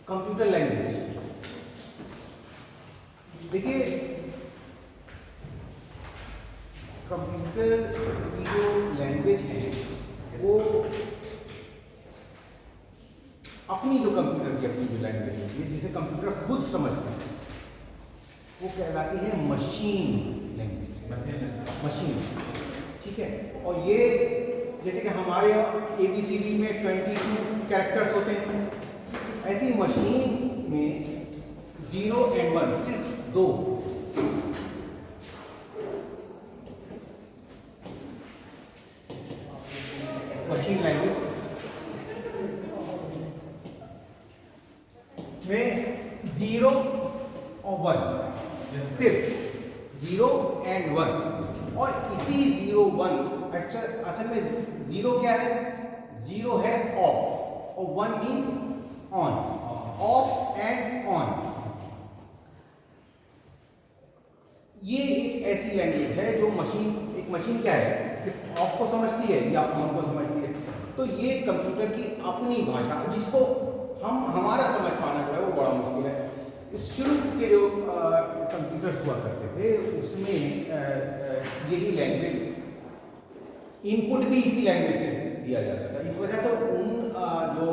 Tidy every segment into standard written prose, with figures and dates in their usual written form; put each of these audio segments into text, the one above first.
Computer language. देखिए computer की जो लैंग्वेज है वो अपनी जो कंप्यूटर की अपनी जो लैंग्वेज होती है जिसे कंप्यूटर खुद समझता है वो कहलाती है मशीन लैंग्वेज। मशीन, ठीक है। और ये जैसे कि हमारे ABCD में 22 कैरेक्टर्स होते हैं, ऐसी मशीन में 0 और 1 सिर्फ 2 मशीन लैंग्वेज में 0 और 1, सिर्फ 0 और 1। और इसी 0 1 असल में 0 क्या है? 0 है ऑफ और 1 means on. Of and on, ये एक ऐसी लैंग्वेज है जो एक मशीन क्या है? सिर्फ ऑफ को समझती है या ऑन को समझती है। तो ये कंप्यूटर की अपनी भाषा जिसको हमारा समझ पाना जो है वो बड़ा मुश्किल है। शुरू के जो कंप्यूटर्स हुआ करते थे उसमें यही लैंग्वेज, इनपुट भी इसी लैंग्वेज से दिया जाता था। इस वजह से उन जो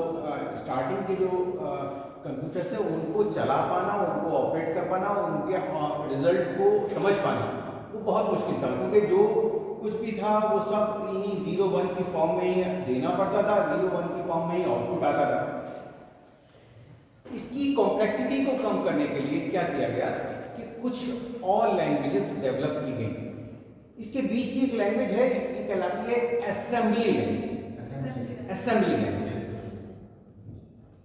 स्टार्टिंग के जो कंप्यूटर्स थे उनको चला पाना, उनको ऑपरेट कर पाना, उनके रिजल्ट को समझ पाना वो बहुत मुश्किल था, क्योंकि जो कुछ भी था वो सब इन्हीं 0 1 की फॉर्म में ही देना पड़ता था। 0 1 की फॉर्म में ही आउटपुट आता था। इसकी कॉम्प्लेक्सिटी को कम करने के लिए क्या किया गया कि कुछ और लैंग्वेजेस डेवलप की गई। इसके बीच की एक लैंग्वेज है, ये कहलाती है असेंबली लैंग्वेज। असेंबली लैंग्वेज,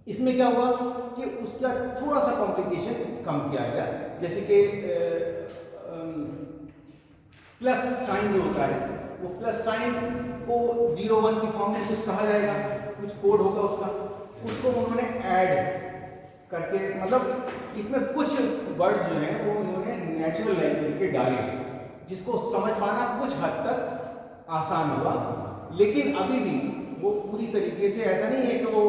इसमें क्या हुआ कि उसका थोड़ा सा कॉम्प्लिकेशन कम किया गया। जैसे कि प्लस साइन जो होता है वो प्लस साइन को 0 1 की फॉर्म में कुछ कहा जाएगा, कुछ कोड होगा उसका, उसको उन्होंने ऐड करके, मतलब इसमें कुछ वर्ड्स जो हैं वो इन्होंने नेचुरल लैंग्वेज के डाले, जिसको समझ पाना कुछ हद तक आसान हुआ। लेकिन अभी भी वो पूरी तरीके से ऐसा नहीं है कि वो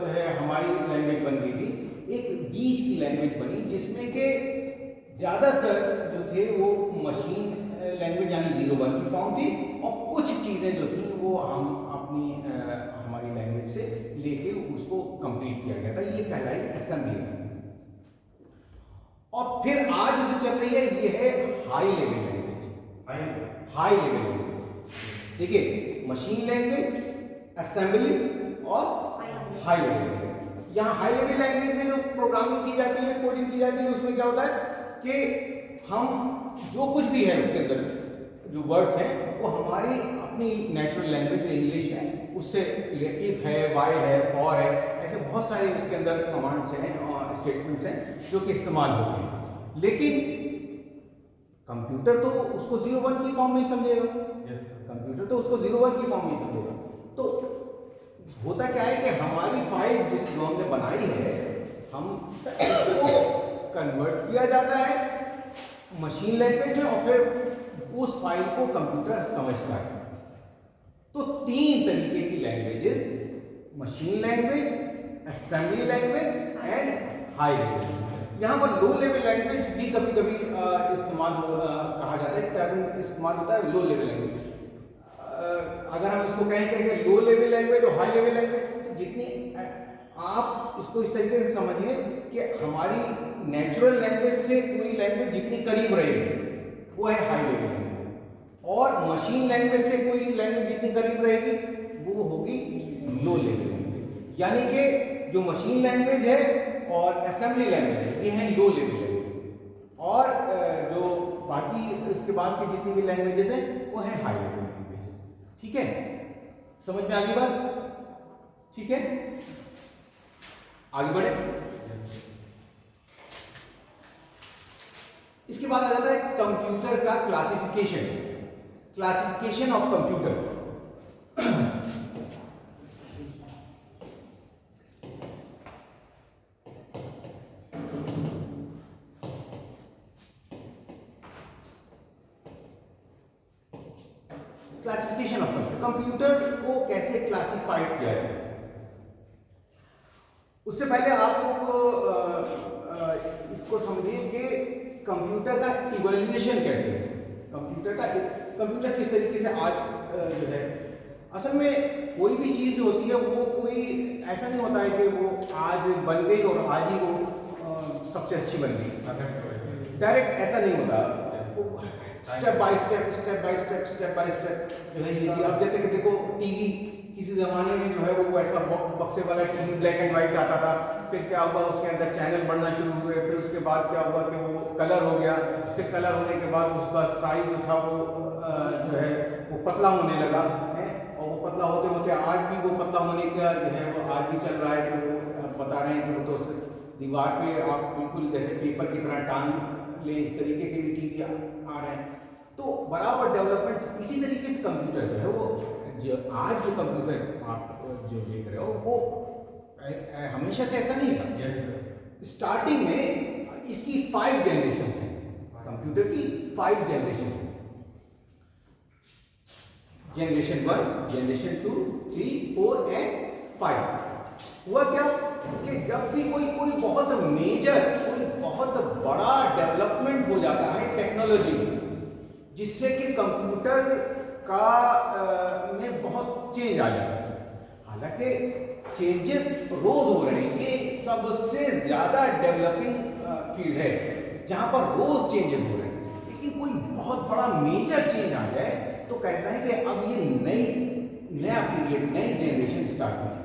जो है हमारी लैंग्वेज बन गई थी। एक बीच की लैंग्वेज बनी जिसमें के ज़्यादातर जो थे वो मशीन लैंग्वेज यानी 0 1 की फॉर्म थी, और कुछ चीज़ें जो थी वो हम अपनी हमारी लैंग्वेज से लेके उसको कंप्लीट किया गया था। ये कहलाई असेंबली लैंग्वेज। और फिर आज जो चल रही है ये है high level language. High level language, देखिए मशीन लैंग्वेज, असेंबली और हाई लेवल लैंग्वेज। यहाँ हाई लेवल लैंग्वेज में जो प्रोग्रामिंग की जाती है, कोडिंग की जाती है, उसमें क्या होता है कि हम जो कुछ भी है उसके अंदर जो वर्ड्स हैं वो हमारी अपनी नेचुरल लैंग्वेज जो इंग्लिश है उससे, इफ है, वाई है, फॉर है, ऐसे बहुत सारे उसके अंदर कमांड्स हैं और स्टेटमेंट्स हैं जो कि इस्तेमाल होते हैं। लेकिन कंप्यूटर तो उसको 0 1 की फॉर्म में ही समझेगा। कंप्यूटर तो उसको 0 1 की फॉर्म में ही समझेगा। तो होता क्या है कि हमारी फाइल जो हमने बनाई है, हम उसको कन्वर्ट किया जाता है मशीन लैंग्वेज में, और फिर उस फाइल को कंप्यूटर समझता है। तो 3 तरीके की languages, machine language, assembly language and high level. यहाँ पर लो लेवल लैंग्वेज भी कभी कभी इस्तेमाल कहा जाता है, टर्म इस्तेमाल होता है लो लेवल लैंग्वेज। अगर हम इसको कहें कि लो लेवल लैंग्वेज और हाई लेवल लैंग्वेज, तो जितनी आप इसको इस तरीके से समझिए कि हमारी नेचुरल लैंग्वेज से कोई लैंग्वेज जितनी करीब रहेगी वो है हाई लेवल लैंग्वेज, और मशीन लैंग्वेज से कोई लैंग्वेज जितनी करीब रहेगी वो होगी लो लेवल लैंग्वेज। यानी कि जो मशीन लैंग्वेज है और असेंबली लैंग्वेज है ये है लो लेवल लैंग्वेज, और जो बाकी इसके बाद की जितनी भी लैंग्वेजेस हैं वो है हाई लेवल लैंग्वेजेस। ठीक है, समझ में आ गई बात? ठीक है, आगे बढ़े। इसके बाद आ जाता है कंप्यूटर का classification. Classification of computer. Classification of computer, computer को कैसे क्लासिफाइड किया जाए उससे पहले आप लोग इसको समझिए कि कंप्यूटर का इवोल्यूशन कैसे है, कंप्यूटर किस तरीके से आज जो है, असल में कोई भी चीज़ जो होती है वो कोई ऐसा नहीं होता है कि वो आज बन गई और आज ही वो सबसे अच्छी बन गई, डायरेक्ट ऐसा नहीं होता, स्टेप बाय स्टेप जो है ये चीज़। अब जैसे कि देखो टीवी, किसी ज़माने में जो है वो ऐसा बक्से वाला टीवी ब्लैक एंड वाइट आता था, फिर क्या हुआ उसके अंदर चैनल बढ़ना शुरू हुए, फिर उसके बाद क्या हुआ कि वो कलर हो गया, फिर कलर होने के बाद उसका साइज जो था वो जो है वो पतला होने लगा है, और वो पतला होते होते आज भी वो पतला होने का जो है वो आज भी चल रहा है, कि वो बता रहे हैं कि वो तो सिर्फ दीवार पे आप बिल्कुल जैसे पेपर की तरह टांग ले, इस तरीके के भी टीवी आ रहे हैं। तो बराबर डेवलपमेंट इसी तरीके से कंप्यूटर जो है वो जो आज जो कंप्यूटर आप जो देख रहे हो वो हमेशा से ऐसा नहीं था। स्टार्टिंग में इसकी 5 जनरेशन हैं, कंप्यूटर की 5 जनरेशन है, जनरेशन 1, जनरेशन 2, 3, 4 एंड 5। हुआ क्या कि जब भी कोई बहुत मेजर, कोई बहुत बड़ा डेवलपमेंट हो जाता है टेक्नोलॉजी में, जिससे कि कंप्यूटर का में बहुत चेंज आ जाता है, हालांकि चेंजेस रोज हो रहे हैं, ये सबसे ज़्यादा डेवलपिंग फील्ड है जहाँ पर रोज चेंजेस हो रहे हैं, लेकिन कोई बहुत बड़ा मेजर चेंज आ जाए तो कहता है कि अब ये नया पीरियड, नई जनरेशन स्टार्ट होगी,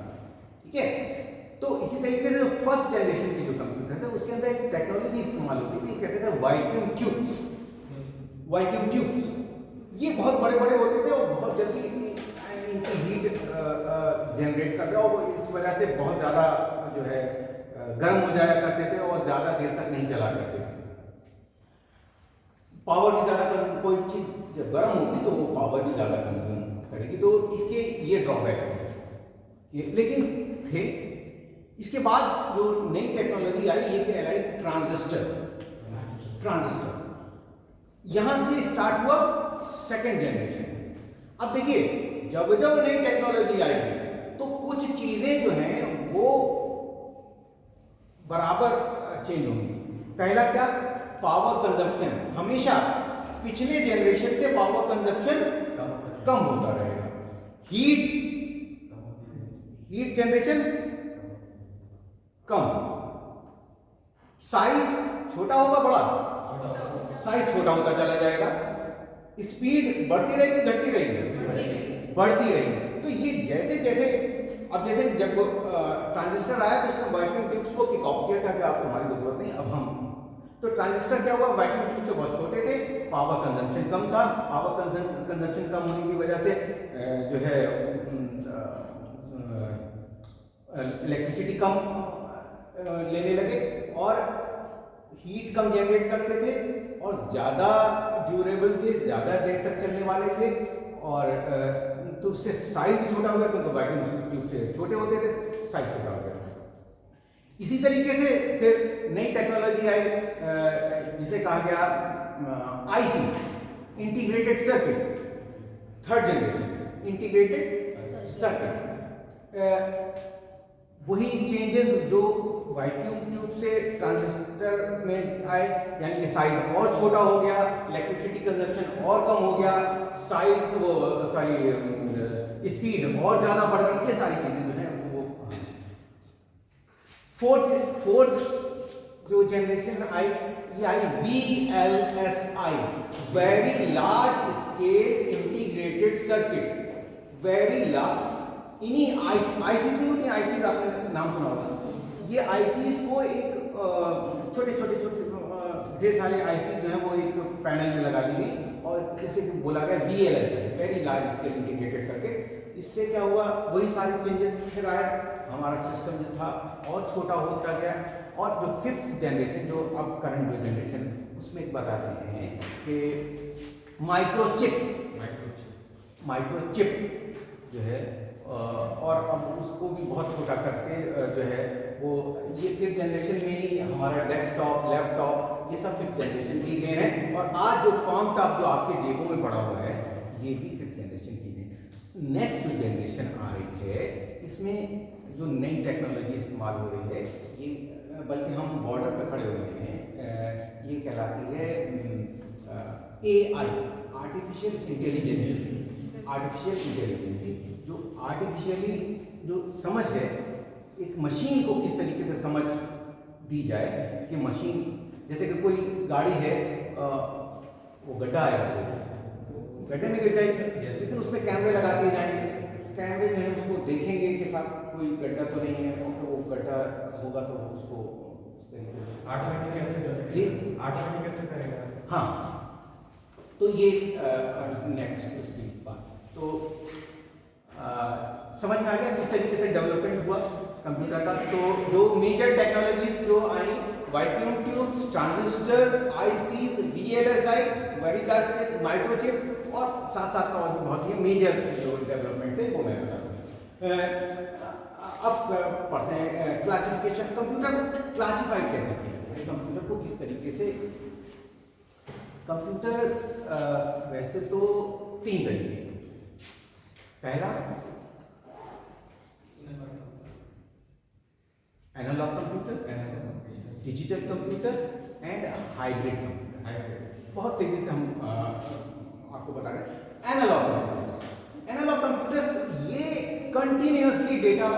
ठीक है। तो इसी तरीके से फर्स्ट जनरेशन के जो कंप्यूटर थे उसके अंदर एक टेक्नोलॉजी इस्तेमाल होती थी, कहते थे वैक्यूम ट्यूब्स। वैक्यूम ट्यूब्स ये बहुत बड़े बड़े होते थे और बहुत जल्दी इनकी हीट जनरेट करते, और इस वजह से बहुत ज़्यादा जो है गर्म हो जाया करते थे और ज़्यादा देर तक नहीं चला करते थे। पावर भी ज़्यादा, कोई चीज़ जब गर्म होगी तो वो पावर भी ज़्यादा कंज्यूम करेगी, तो इसके ये ड्रॉबैक है। लेकिन थे, इसके बाद जो नई टेक्नोलॉजी आई ये कहलाई ट्रांजिस्टर। यहां से स्टार्ट हुआ सेकंड जनरेशन। अब देखिए जब जब नई टेक्नोलॉजी आएगी तो कुछ चीजें जो हैं वो बराबर चेंज होंगी। पहला क्या, पावर कंजप्शन। हमेशा पिछले जनरेशन से पावर कंजप्शन कम होता रहेगा। हीट जनरेशन कम, साइज छोटा होगा, बड़ा साइज छोटा होता चला जाएगा, स्पीड बढ़ती रहेगी, घटती रहेगी, बढ़ती रहेगी। तो ये जैसे जैसे अब जैसे जब ट्रांजिस्टर आया तो उसने वैक्यूम ट्यूब्स को किक ऑफ किया कि आप तुम्हारी जरूरत नहीं, अब हम। तो ट्रांजिस्टर क्या हुआ, वैक्यूम ट्यूब से बहुत छोटे थे, पावर कंजम्पशन कम था, पावर कंजम्पशन कम होने की वजह से जो है इलेक्ट्रिसिटी कम लेने लगे और हीट कम जनरेट करते थे और ज़्यादा ड्यूरेबल थे, ज़्यादा देर तक चलने वाले थे, और तो उससे साइज भी छोटा हो गया क्योंकि वैक्यूम ट्यूब से छोटे होते थे, साइज छोटा हो गया। इसी तरीके से फिर नई टेक्नोलॉजी आई जिसे कहा गया IC, integrated circuit, third generation integrated circuit. वही चेंजेस जो वैक्यूम ट्यूब से ट्रांजिस्टर में आए, यानी कि साइज और छोटा हो गया, इलेक्ट्रिसिटी कंजप्शन और कम हो गया, स्पीड और ज़्यादा बढ़ गई, ये सारी चीज़ें जो है वो। फोर्थ जो जनरेशन आई ये आई VLSI, very large scale integrated circuit. Very large, इन्हीं आईसी होती है, आईसी का आपने नाम सुना होगा। ये आईसीज को एक छोटे ढेर सारे आईसी जो है वो एक पैनल में लगा दी गई और जैसे बोला गया VLSI, very large scale integrated circuit. इससे क्या हुआ, वही सारे चेंजेस फिर आए, हमारा सिस्टम जो था और छोटा होता गया। और जो फिफ्थ जनरेशन, जो अब करंट जो जनरेशन, उसमें बता रहे हैं कि माइक्रोचिप जो है, और अब उसको भी बहुत छोटा करके जो है वो, ये फिफ्थ जनरेशन में ही हमारा डेस्कटॉप, लैपटॉप, ये सब फिफ्थ जनरेशन की गए हैं। और आज जो कॉम्पटॉप जो आपके जेबों में पड़ा हुआ है ये भी फिफ्थ जनरेशन की गई। नेक्स्ट जो जनरेशन आ रही है इसमें जो नई टेक्नोलॉजी इस्तेमाल हो रही है, ये बल्कि हम बॉर्डर पर खड़े हुए हैं, ये कहलाती है AI, artificial intelligence. Artificial intelligence जो आर्टिफिशियली जो समझ है, एक मशीन को किस तरीके से समझ दी जाए कि मशीन, जैसे कि कोई गाड़ी है, वो गड्ढा आएगा तो गड्ढे में गिर जाएगी, लेकिन उसमें कैमरे लगा दिए जाएंगे, कैमरे जो है उसको देखेंगे कि साथ कोई गड्ढा तो नहीं है, और वो गड्ढा होगा तो उसको उस तरीके से ऑटोमेटिक करेगा। हाँ, तो ये नेक्स्ट उसकी बात, तो समझ में आ गया किस तरीके से डेवलपमेंट हुआ कंप्यूटर का। तो जो मेजर टेक्नोलॉजीज जो आई, vacuum tubes, transistor, IC, VLSI, very large microchip, और साथ साथ में और भी बहुत ही मेजर जो डेवलपमेंट है वो मैं बता दूँ। अब पढ़ते हैं क्लासिफिकेशन। कंप्यूटर को क्लासिफाइड कैसे किया जाए, कंप्यूटर को किस तरीके से। कंप्यूटर वैसे तो 3 तरीके, पहला analogue computer, digital computer and hybrid computer. बहुत तेजी से हम आपको बता रहे हैं। एनालॉग कंप्यूटर्स ये कंटिन्यूअसली डेटा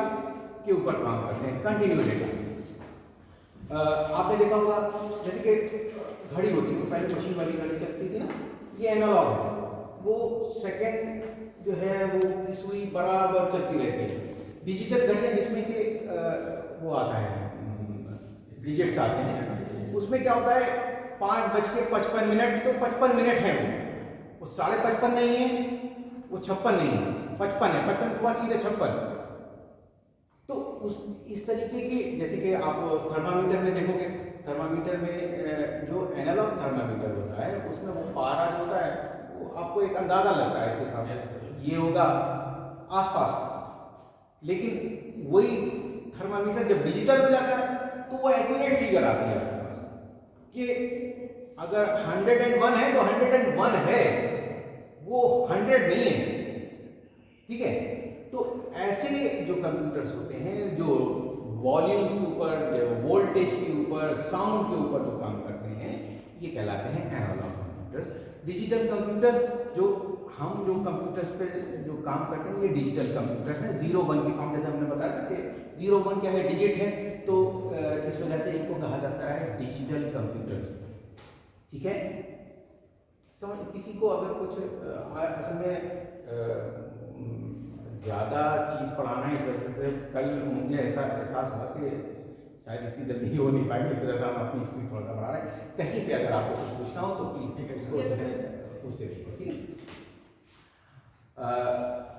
के ऊपर काम करते हैं, कंटिन्यू डेटा। आपने देखा होगा जैसे कि घड़ी होती है, पहले मशीन वाली घड़ी चलती थी ना, ये एनालॉग है, वो सेकंड जो है वो की सुई बराबर चलती रहती है। डिजिटल घड़ियाँ जिसमें कि वो आता है, डिजिट्स आते हैं, उसमें क्या होता है 5:55 तो 55 मिनट है, वो 55.5 नहीं है, वो 56 नहीं है, 55 है, 55 के बाद सीधे 56। तो उस इस तरीके की, जैसे कि आप थर्मामीटर में देखोगे, थर्मामीटर में जो एनालॉग थर्मामीटर होता है उसमें वो पारा जो होता है वो आपको एक अंदाजा लगता है कि साहब ये होगा आसपास, लेकिन वही थर्मामीटर जब डिजिटल हो जाता है तो वो एक्यूरेट फिगर आती है आपके पास कि अगर 101 है तो 101 है, वो 100 नहीं है। ठीक है, तो ऐसे जो कंप्यूटर्स होते हैं जो वॉल्यूम्स के ऊपर, जो वोल्टेज के ऊपर, साउंड के ऊपर जो काम करते हैं, ये कहलाते हैं एनालॉग कंप्यूटर्स। डिजिटल कंप्यूटर्स जो हम जो कंप्यूटर्स पे जो काम करते हैं, ये डिजिटल कंप्यूटर्स हैं। 0-1 की फॉर्म, जैसे हमने बताया कि 0-1 क्या है, डिजिट है, तो इस वजह से इनको कहा जाता है डिजिटल कंप्यूटर्स। ठीक है, समझ किसी को अगर कुछ असल में ज़्यादा चीज़ पढ़ाना है, इस वजह से कल मुझे ऐसा एहसास हुआ कि शायद इतनी जल्दी हो नहीं पाएगी, इस वजह से हम अपनी स्पीड थोड़ा बढ़ा रहे हैं। कहीं पे अगर आपको कुछ पूछना हो तो प्लीज़ पूछ सकते।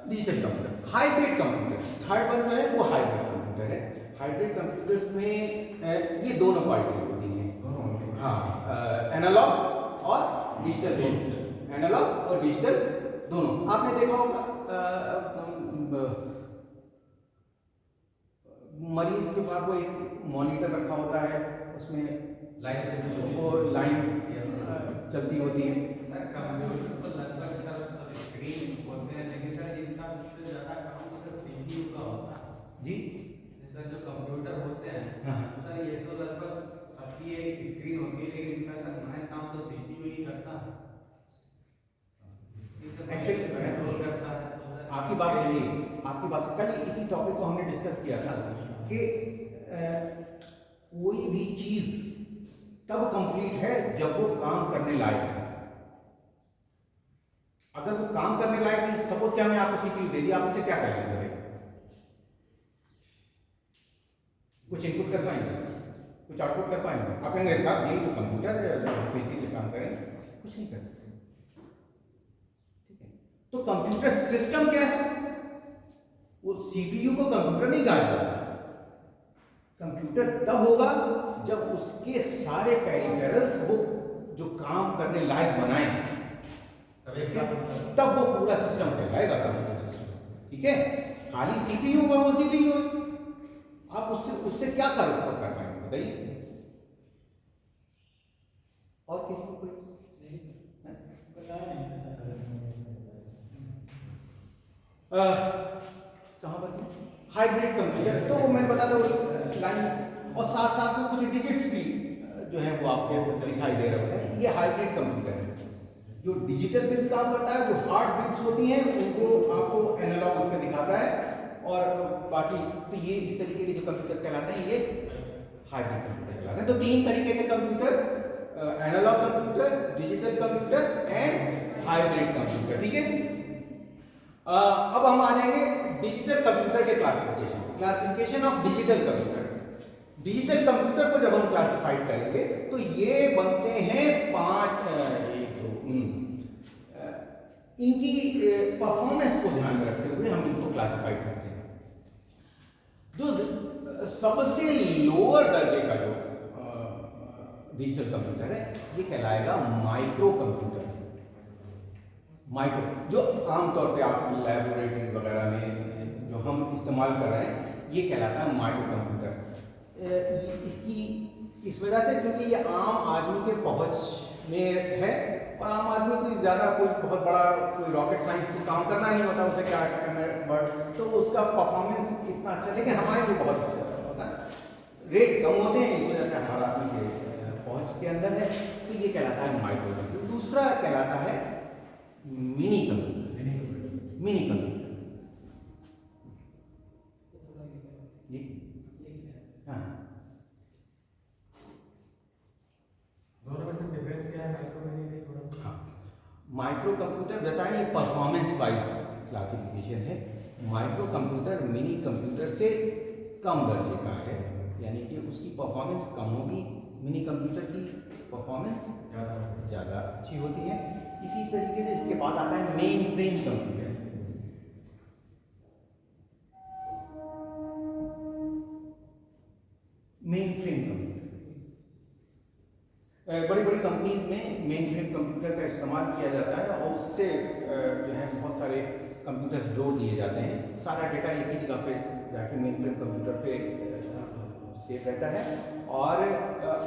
Digital computer, hybrid computer, third one जो है वो हाइब्रिड कंप्यूटर है। हाइब्रिड कंप्यूटर्स में ये दोनों क्वालिटी होती हैं, हाँ, एनालॉग और डिजिटल दोनों, एनालॉग और डिजिटल दोनों। आपने देखा होगा मरीज के पास वो एक मॉनिटर रखा होता है, उसमें लाइन चलती होती है। स्क्रीन होते हैं, लेकिन सर इनका सबसे ज़्यादा काम तो सर CPU का होता है जी। सर जो कंप्यूटर होते हैं, हाँ, सर ये तो लगभग सबकी एक स्क्रीन होती है, लेकिन इनका सर मेन काम तो CPU ही करता है। एक्चुअली कंट्रोल करता है। आपकी बात सही है, आपकी बात। कल इसी टॉपिक को हमने डिस्कस किया था कि कोई भी चीज तब कंप्लीट है जब वो काम करने लायक है। अगर वो काम करने लायक नहीं, सपोज क्या मैं आपको सीपीयू दे दी, आप उसे क्या कर लेंगे? कुछ इनपुट कर पाएंगे, कुछ आउटपुट कर पाएंगे? आप कहेंगे साहब यही तो कंप्यूटर है, पीसी से काम करें, कुछ नहीं कर सकते। ठीक है, तो कंप्यूटर सिस्टम क्या है? वो सीपीयू को कंप्यूटर नहीं कहा जाता। कंप्यूटर तब होगा जब उसके सारे पेरिफेरल्स वो जो काम करने लायक बनाए, तब वो पूरा सिस्टम कहलाएगा कंप्यूटर सिस्टम। ठीक है, खाली सीपीयू में वो सीपीयू है, आप उससे क्या कर पाएंगे बताइए? और किसी को कोई कहाँ पर हाइब्रिड कंप्यूटर, तो वो मैं बताता हूँ लाइन, और साथ साथ में कुछ डिजिट्स भी जो है वो आपको दिखाई दे रहे होते हैं। ये हाइब्रिड कंप्यूटर है। जो डिजिटल पे भी काम करता है, जो हार्ड बिट्स होती हैं उनको आपको एनालॉग उसमें दिखाता है, और बाकी तो ये इस तरीके के जो कंप्यूटर कहलाते हैं ये हाइब्रिड कंप्यूटर कहलाते हैं। तो 3 तरीके के computer, analogue computer, digital computer and hybrid computer, ठीक है। अब हम आ जाएंगे डिजिटल कंप्यूटर के classification of digital computer. Digital computer को जब हम क्लासिफाइड करेंगे तो ये बनते हैं 5, इनकी परफॉर्मेंस को ध्यान में रखते हुए हम इनको क्लासिफाइड करते हैं। जो सबसे लोअर दर्जे का जो डिजिटल कंप्यूटर है ये कहलाएगा माइक्रो कंप्यूटर। माइक्रो, जो आमतौर पे आप लैबोरेटरी वगैरह में जो हम इस्तेमाल कर रहे हैं ये कहलाता है माइक्रो कंप्यूटर। इसकी इस वजह से क्योंकि ये आम आदमी के पहुंच में है, और आम आदमी को ज़्यादा कोई बहुत बड़ा कोई रॉकेट साइंस को काम करना नहीं होता, उसे क्या बट तो उसका परफॉर्मेंस इतना अच्छा, लेकिन हमारे लिए बहुत अच्छा होता है। रेट कम होते हैं, इस वजह से हमारा आदमी के पहुंच के अंदर है, तो ये कहलाता है माइक्रो कंप्यूटर। दूसरा कहलाता है मिनी कंप्यूटर। मिनी कंप्यूटर ये, हाँ, दोनों में से डिफरेंस क्या है माइक्रो में? थोड़ा माइक्रो कंप्यूटर बताएं, परफॉर्मेंस वाइज क्लासिफिकेशन है। माइक्रो कंप्यूटर मिनी कंप्यूटर से कम दर्जे का है, यानी कि उसकी परफॉर्मेंस कम होगी, मिनी कंप्यूटर की परफॉर्मेंस ज़्यादा अच्छी होती है। इसी तरीके से इसके बाद आता है main frame computer. Main frame computer बड़ी बड़ी कंपनीज में मेन फ्रेम कंप्यूटर का इस्तेमाल किया जाता है, और उससे जो है बहुत सारे कंप्यूटर्स जोड़ दिए जाते हैं। सारा डेटा एक ही जगह पे जाके मेन फ्रेम कंप्यूटर पे सेव रहता है, और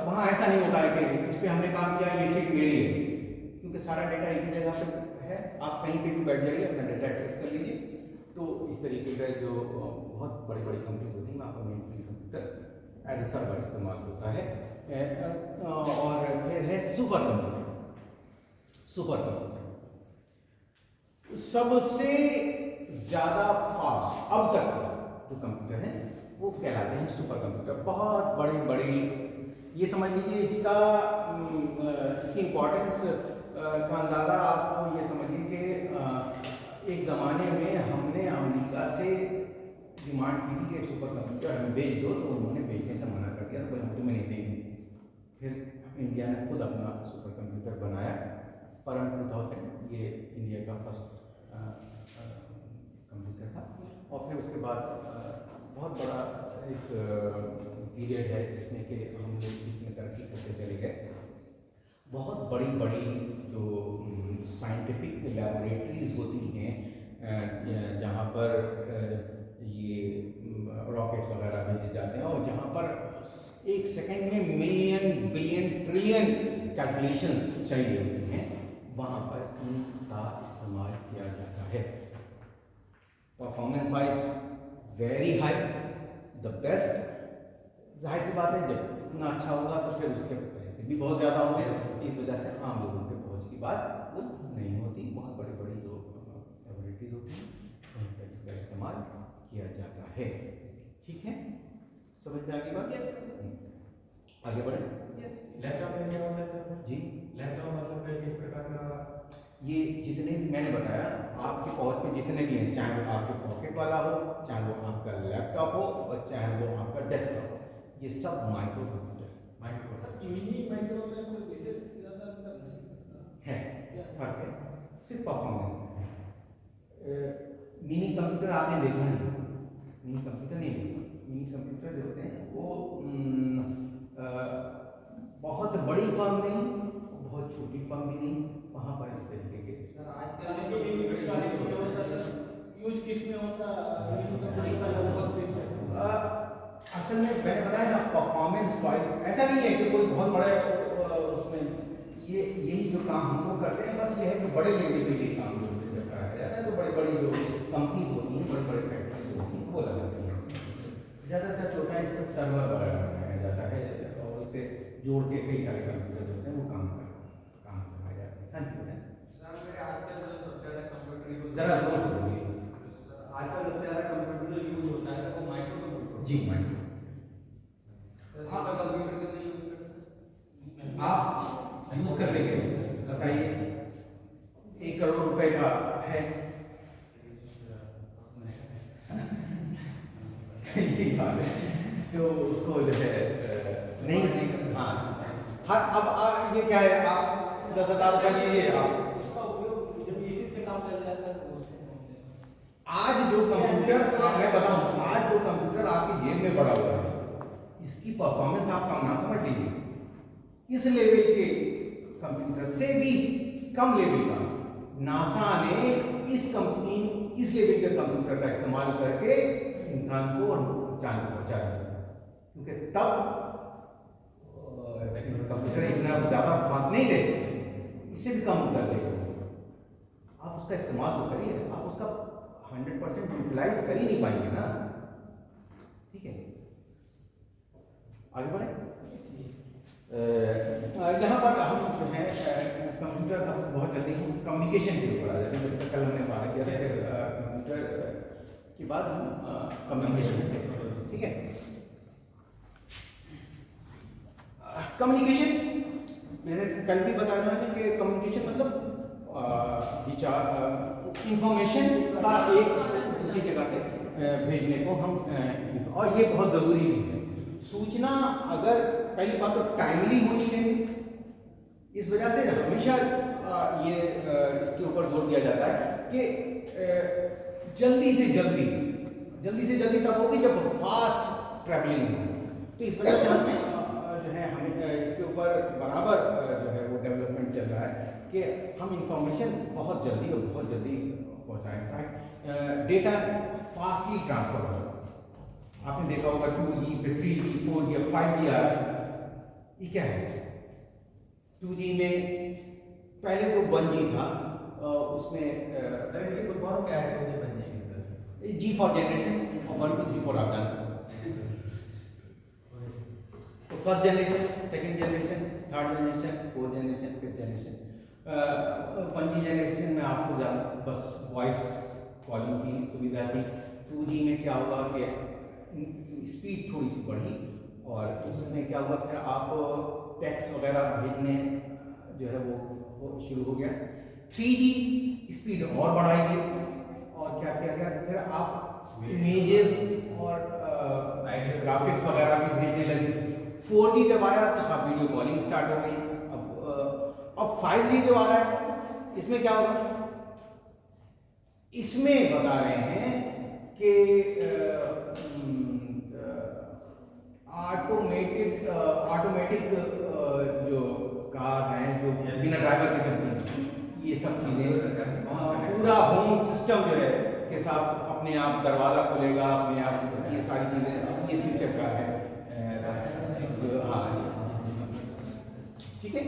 वहाँ ऐसा नहीं होता है कि इस पर हमने काम किया ये सीट मेरी है, क्योंकि सारा डेटा एक ही जगह पे है। आप कहीं पे भी बैठ जाइए, अपना डेटा एक्सेस कर लीजिए। तो इस तरीके का जो बहुत बड़ी बड़ी कंपनीज होती हैं वहाँ पर mainframe computer as a server इस्तेमाल होता है। और फिर है सुपर कंप्यूटर। सुपर कंप्यूटर सबसे ज़्यादा फास्ट अब तक जो कंप्यूटर है वो कहलाते हैं सुपर कंप्यूटर। बहुत बड़ी बड़ी, ये समझ लीजिए इसका इसकी इम्पोर्टेंस का अंदाज़ा आपको ये समझिए कि एक ज़माने में हमने अमेरिका से डिमांड की थी कि सुपर कंप्यूटर हमें भेज दो, तो उन्होंने भेजने से मना कर दिया, तो बोले हम तुम्हें नहीं देंगे। फिर इंडिया ने खुद अपना सुपर कंप्यूटर बनाया, परम 2000, ये इंडिया का फर्स्ट कंप्यूटर था। और फिर उसके बाद बहुत बड़ा एक पीरियड है जिसमें कि हम लोग इसमें तरक्की करते चले गए। बहुत बड़ी बड़ी जो साइंटिफिक लैबोरेटरीज होती हैं जहाँ पर ये रॉकेट्स वगैरह भेजे जाते हैं, और जहाँ पर एक सेकंड में मिलियन बिलियन ट्रिलियन कैलकुलेशंस चाहिए होती हैं, वहाँ पर इनका इस्तेमाल किया जाता है। Performance wise very high, the best. जाहिर सी बात है जब इतना अच्छा होगा तो फिर उसके पैसे भी बहुत ज़्यादा होंगे, इस वजह से आम लोगों के पहुँच की बात वो नहीं होती। बहुत बड़ी बड़ी जो लैबोरेटरीज होती हैं वहीं पर इसका इस्तेमाल किया जाता है। ठीक है, समझ में आ गई बात? yes, आगे बढ़े। yes. लैपटॉप में क्या होता है सर? जी, लैपटॉप मतलब किस प्रकार का? ये जितने भी मैंने बताया आपके पहुंच में जितने भी हैं, चाहे वो आपके पॉकेट वाला हो, चाहे वो आपका लैपटॉप हो, और चाहे वो आपका डेस्कटॉप हो, ये सब माइक्रो कंप्यूटर मिनी माइक्रो में कोई विशेष ज़्यादा अंतर नहीं है। फर्क है सिर्फ परफॉर्मेंस में। मिनी कंप्यूटर आपने देखा नहीं, मिनी कंप्यूटर नहीं देखा। मिनी कंप्यूटर जो होते हैं वो बहुत बड़ी फर्म नहीं, बहुत छोटी फर्म भी नहीं, वहाँ पर इस तरीके के यूज किस में होता असल में मैंने बताया ना परफॉर्मेंस वाइज ऐसा नहीं है कि कोई बहुत बड़े उसमें ये यही जो काम हम लोग करते हैं, बस ये है कि बड़े लेवल पे ये काम कराया जाता है। तो बड़ी बड़ी जो कंपनीज होती हैं, बड़े बड़े फैक्ट्रीज होती हैं वो लगा दी है। ज़्यादातर जो होता है इसका सर्वर वगैरह बनाया जाता है और उसे जोड़ के कई सारे कंप्यूटर जो होते हैं वो काम करवाए जाते हैं। हाँ जी सर मेरे आजकल जो सबसे ज़्यादा कंप्यूटर यूज ज़रा दूर से बोलिए। आजकल सबसे ज़्यादा कंप्यूटर जो यूज होता है वो माइक्रो कंप्यूटर। जी माइक्रो सिंपल कंप्यूटर क्यों नहीं यूज करते? आप यूज़ कर लेंगे, बताइए 1 करोड़ रुपए का है यही बात है, तो उसको जो है नहीं, हाँ अब ये क्या है, आप 10,000 रुपये लीजिए आप। उसका उपयोग जब एसी से काम चल जाता है तो उसको आज जो कंप्यूटर मैं बताऊं, आज जो कंप्यूटर आपकी जेब में पड़ा हुआ है इसकी परफॉर्मेंस आप कम ना समझ लीजिए। इस लेवल के कंप्यूटर से भी कम लेवल का नासा ने इस लेवल के कंप्यूटर का इस्तेमाल करके इंसान को चांद पर पहुंचा दिया, क्योंकि तब कंप्यूटर इतना ज़्यादा फास्ट नहीं थे, इससे भी कम दर्जे का। आप उसका इस्तेमाल तो करिए, आप उसका 100% यूटिलाइज कर ही नहीं पाएंगे ना। ठीक है, आगे बढ़े। यहाँ पर हम जो है कंप्यूटर का बहुत जल्दी हम कम्युनिकेशन के ऊपर आ जाते हैं। जैसे कल हमने बात किया था कि कंप्यूटर के बाद हम कम्युनिकेशन, ठीक है। कम्युनिकेशन मैंने कल भी बताया था कि कम्युनिकेशन मतलब विचार इंफॉर्मेशन का एक दूसरी जगह पे भेजने को हम और ये बहुत ज़रूरी भी है। सूचना अगर पहली बात तो टाइमली होनी चाहिए, इस वजह से हमेशा ये इसके ऊपर जोर दिया जाता है कि जल्दी से जल्दी तब होगी जब फास्ट ट्रैवलिंग होगी। तो इस वजह से हम जो है हमें इसके ऊपर बराबर जो है वो डेवलपमेंट चल रहा है कि हम इंफॉर्मेशन बहुत जल्दी पहुँचाएँ ताकि डेटा फास्टली ट्रांसफर हो। आपने देखा होगा 2G पे 3G 4G 5G आ रहा है। ये क्या है? 2G में पहले तो 1G था, उसमें सर इसकी फुल फॉर्म क्या है? मुझे बनने G फॉर जनरेशन और 1 2 3 4 आप जानते हैं। तो first generation, second generation, third generation, fourth generation, fifth generation. 1G generation में आपको ज़्यादा बस वॉइस कॉलिंग की सुविधा थी। 2G में क्या हुआ कि स्पीड थोड़ी सी बढ़ी और उसमें क्या हुआ फिर आप टेक्स्ट वगैरह भेजने जो है वो शुरू हो गया। 3G स्पीड और बढ़ाई गई और क्या किया गया फिर आप इमेजेस और ग्राफिक्स वगैरह भी भेजने लगे। 4G जब आया तो सब वीडियो कॉलिंग स्टार्ट हो गई। अब 5G जो आ रहा है इसमें क्या होगा, इसमें बता रहे हैं कि ऑटोमेटिक जो कार हैं जो बिना ड्राइवर के चलती हैं, ये सब चीज़ें पूरा होम सिस्टम जो है कि साथ अपने आप दरवाज़ा खुलेगा, अपने आप ये सारी चीज़ें, ये फ्यूचर का है। हाँ ठीक है।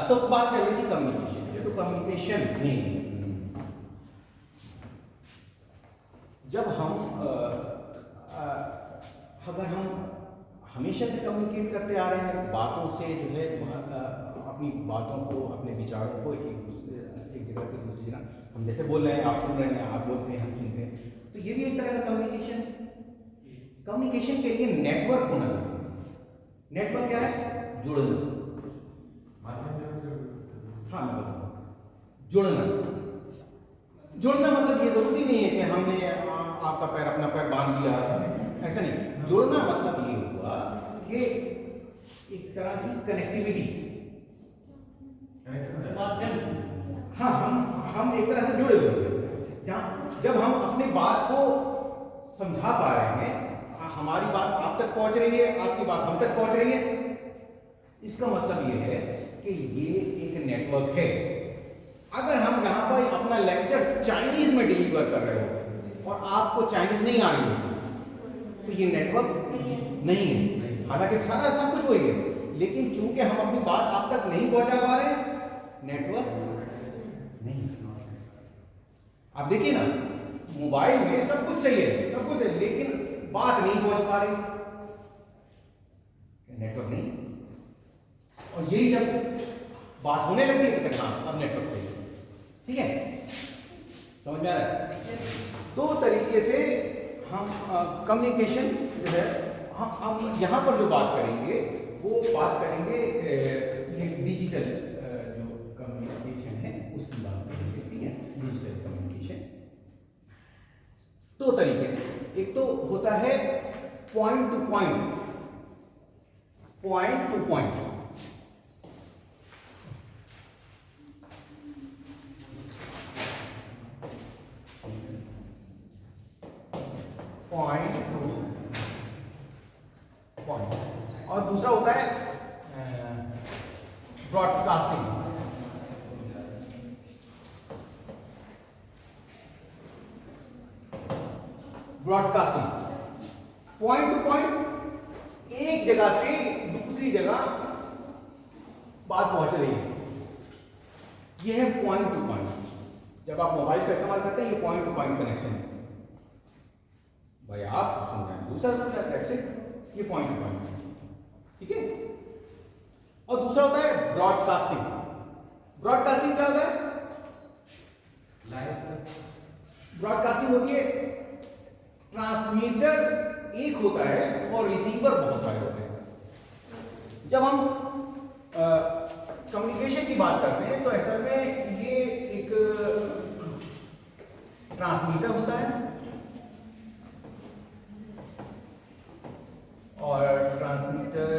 तो बात चल रही थी कम्युनिकेशन की। तो कम्युनिकेशन में जब हम अगर हम हमेशा से कम्युनिकेट करते आ रहे हैं बातों से जो है अपनी बातों को, अपने विचारों को एक जगह से दूसरी जगह, हम जैसे बोल रहे हैं आप सुन रहे हैं, आप बोलते हैं हम सुनते हैं, तो ये भी एक तरह का कम्युनिकेशन। कम्युनिकेशन के लिए नेटवर्क होना चाहिए। नेटवर्क क्या है? जुड़ना। हाँ मैं बताऊँ, जुड़ना मतलब ये जरूरी नहीं है कि हमने आपका पैर अपना पैर बांध लिया, ऐसा नहीं। जुड़ना मतलब ये हुआ कि एक तरह की कनेक्टिविटी, माध्यम। हाँ हम एक तरह से जुड़े हुए हैं, जहाँ जब हम अपनी बात को समझा पा रहे हैं, हमारी बात आप तक पहुंच रही है, आपकी बात हम तक पहुंच रही है, इसका मतलब ये है कि ये एक नेटवर्क है। अगर हम यहाँ पर अपना लेक्चर चाइनीज में डिलीवर कर रहे हो और आपको चाइनीज नहीं आ रही हो तो ये नेटवर्क नहीं है। हालांकि सारा सब कुछ वही है, लेकिन चूंकि हम अपनी बात आप तक नहीं पहुंचा पा रहे हैं, नेटवर्क नहीं। आप देखिए ना, मोबाइल में सब कुछ सही है, सब कुछ है, लेकिन बात नहीं पहुंच पा रही, नेटवर्क नहीं। और यही जब बात होने लगती है तो हाँ अब नेटवर्क सही है। ठीक है, समझ में आ रहा है? दो तरीके से हम कम्युनिकेशन जो है, हम यहाँ पर जो बात करेंगे वो बात करेंगे डिजिटल जो कम्युनिकेशन है उसकी बात करेंगे। ठीक है, डिजिटल कम्युनिकेशन दो तरीके से, एक तो होता है point two point, point two point, point two point, और दूसरा होता है broadcasting. Broadcasting point two point, एक जगह से दूसरी जगह बात पहुंच रही है, यह है पॉइंट टू पॉइंट। जब आप मोबाइल का इस्तेमाल करते हैं ये पॉइंट टू पॉइंट कनेक्शन है, भाई आप सुन रहे हैं दूसरा सुन रहा है, ये पॉइंट टू पॉइंट। ठीक है, और दूसरा होता है ब्रॉडकास्टिंग। ब्रॉडकास्टिंग क्या होता है? लाइव ब्रॉडकास्टिंग होती है, ट्रांसमीटर एक होता है और रिसीवर बहुत सारे होते हैं। जब हम कम्युनिकेशन की बात करते हैं तो असल में ये एक ट्रांसमीटर होता है और ट्रांसमीटर,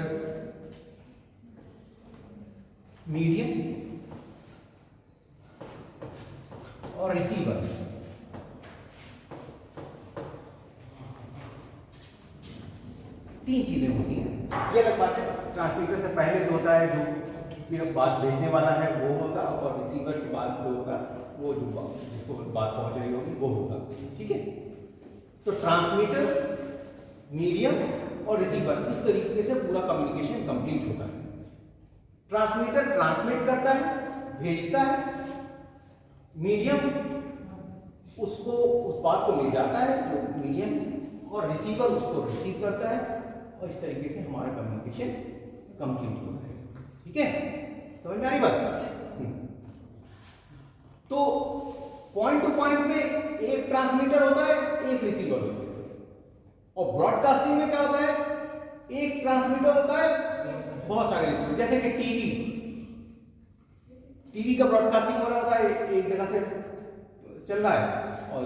मीडियम और रिसीवर। तीन चीजें होती हैं। ये अलग बात है, ट्रांसमीटर से पहले जो होता है, जो ये बात भेजने वाला है वो होगा, और रिसीवर के बाद जो होगा वो जो जिसको बात पहुंच रही होगी वो होगा। ठीक है, तो ट्रांसमीटर, मीडियम और रिसीवर, इस तरीके से पूरा कम्युनिकेशन कंप्लीट होता है। ट्रांसमीटर ट्रांसमिट करता है, भेजता है, मीडियम उसको उस बात को ले जाता है जो मीडियम, और रिसीवर उसको रिसीव करता है, और इस तरीके से हमारा कम्युनिकेशन कंप्लीट होता है। ठीक है, समझ में आ रही बात? तो पॉइंट टू पॉइंट में एक ट्रांसमीटर होता है, एक रिसीवर होता है, और ब्रॉडकास्टिंग में क्या होता है? एक ट्रांसमीटर होता है, बहुत सारे रिसीवर। जैसे कि टीवी का ब्रॉडकास्टिंग हो रहा होता है, एक जगह से चल रहा है और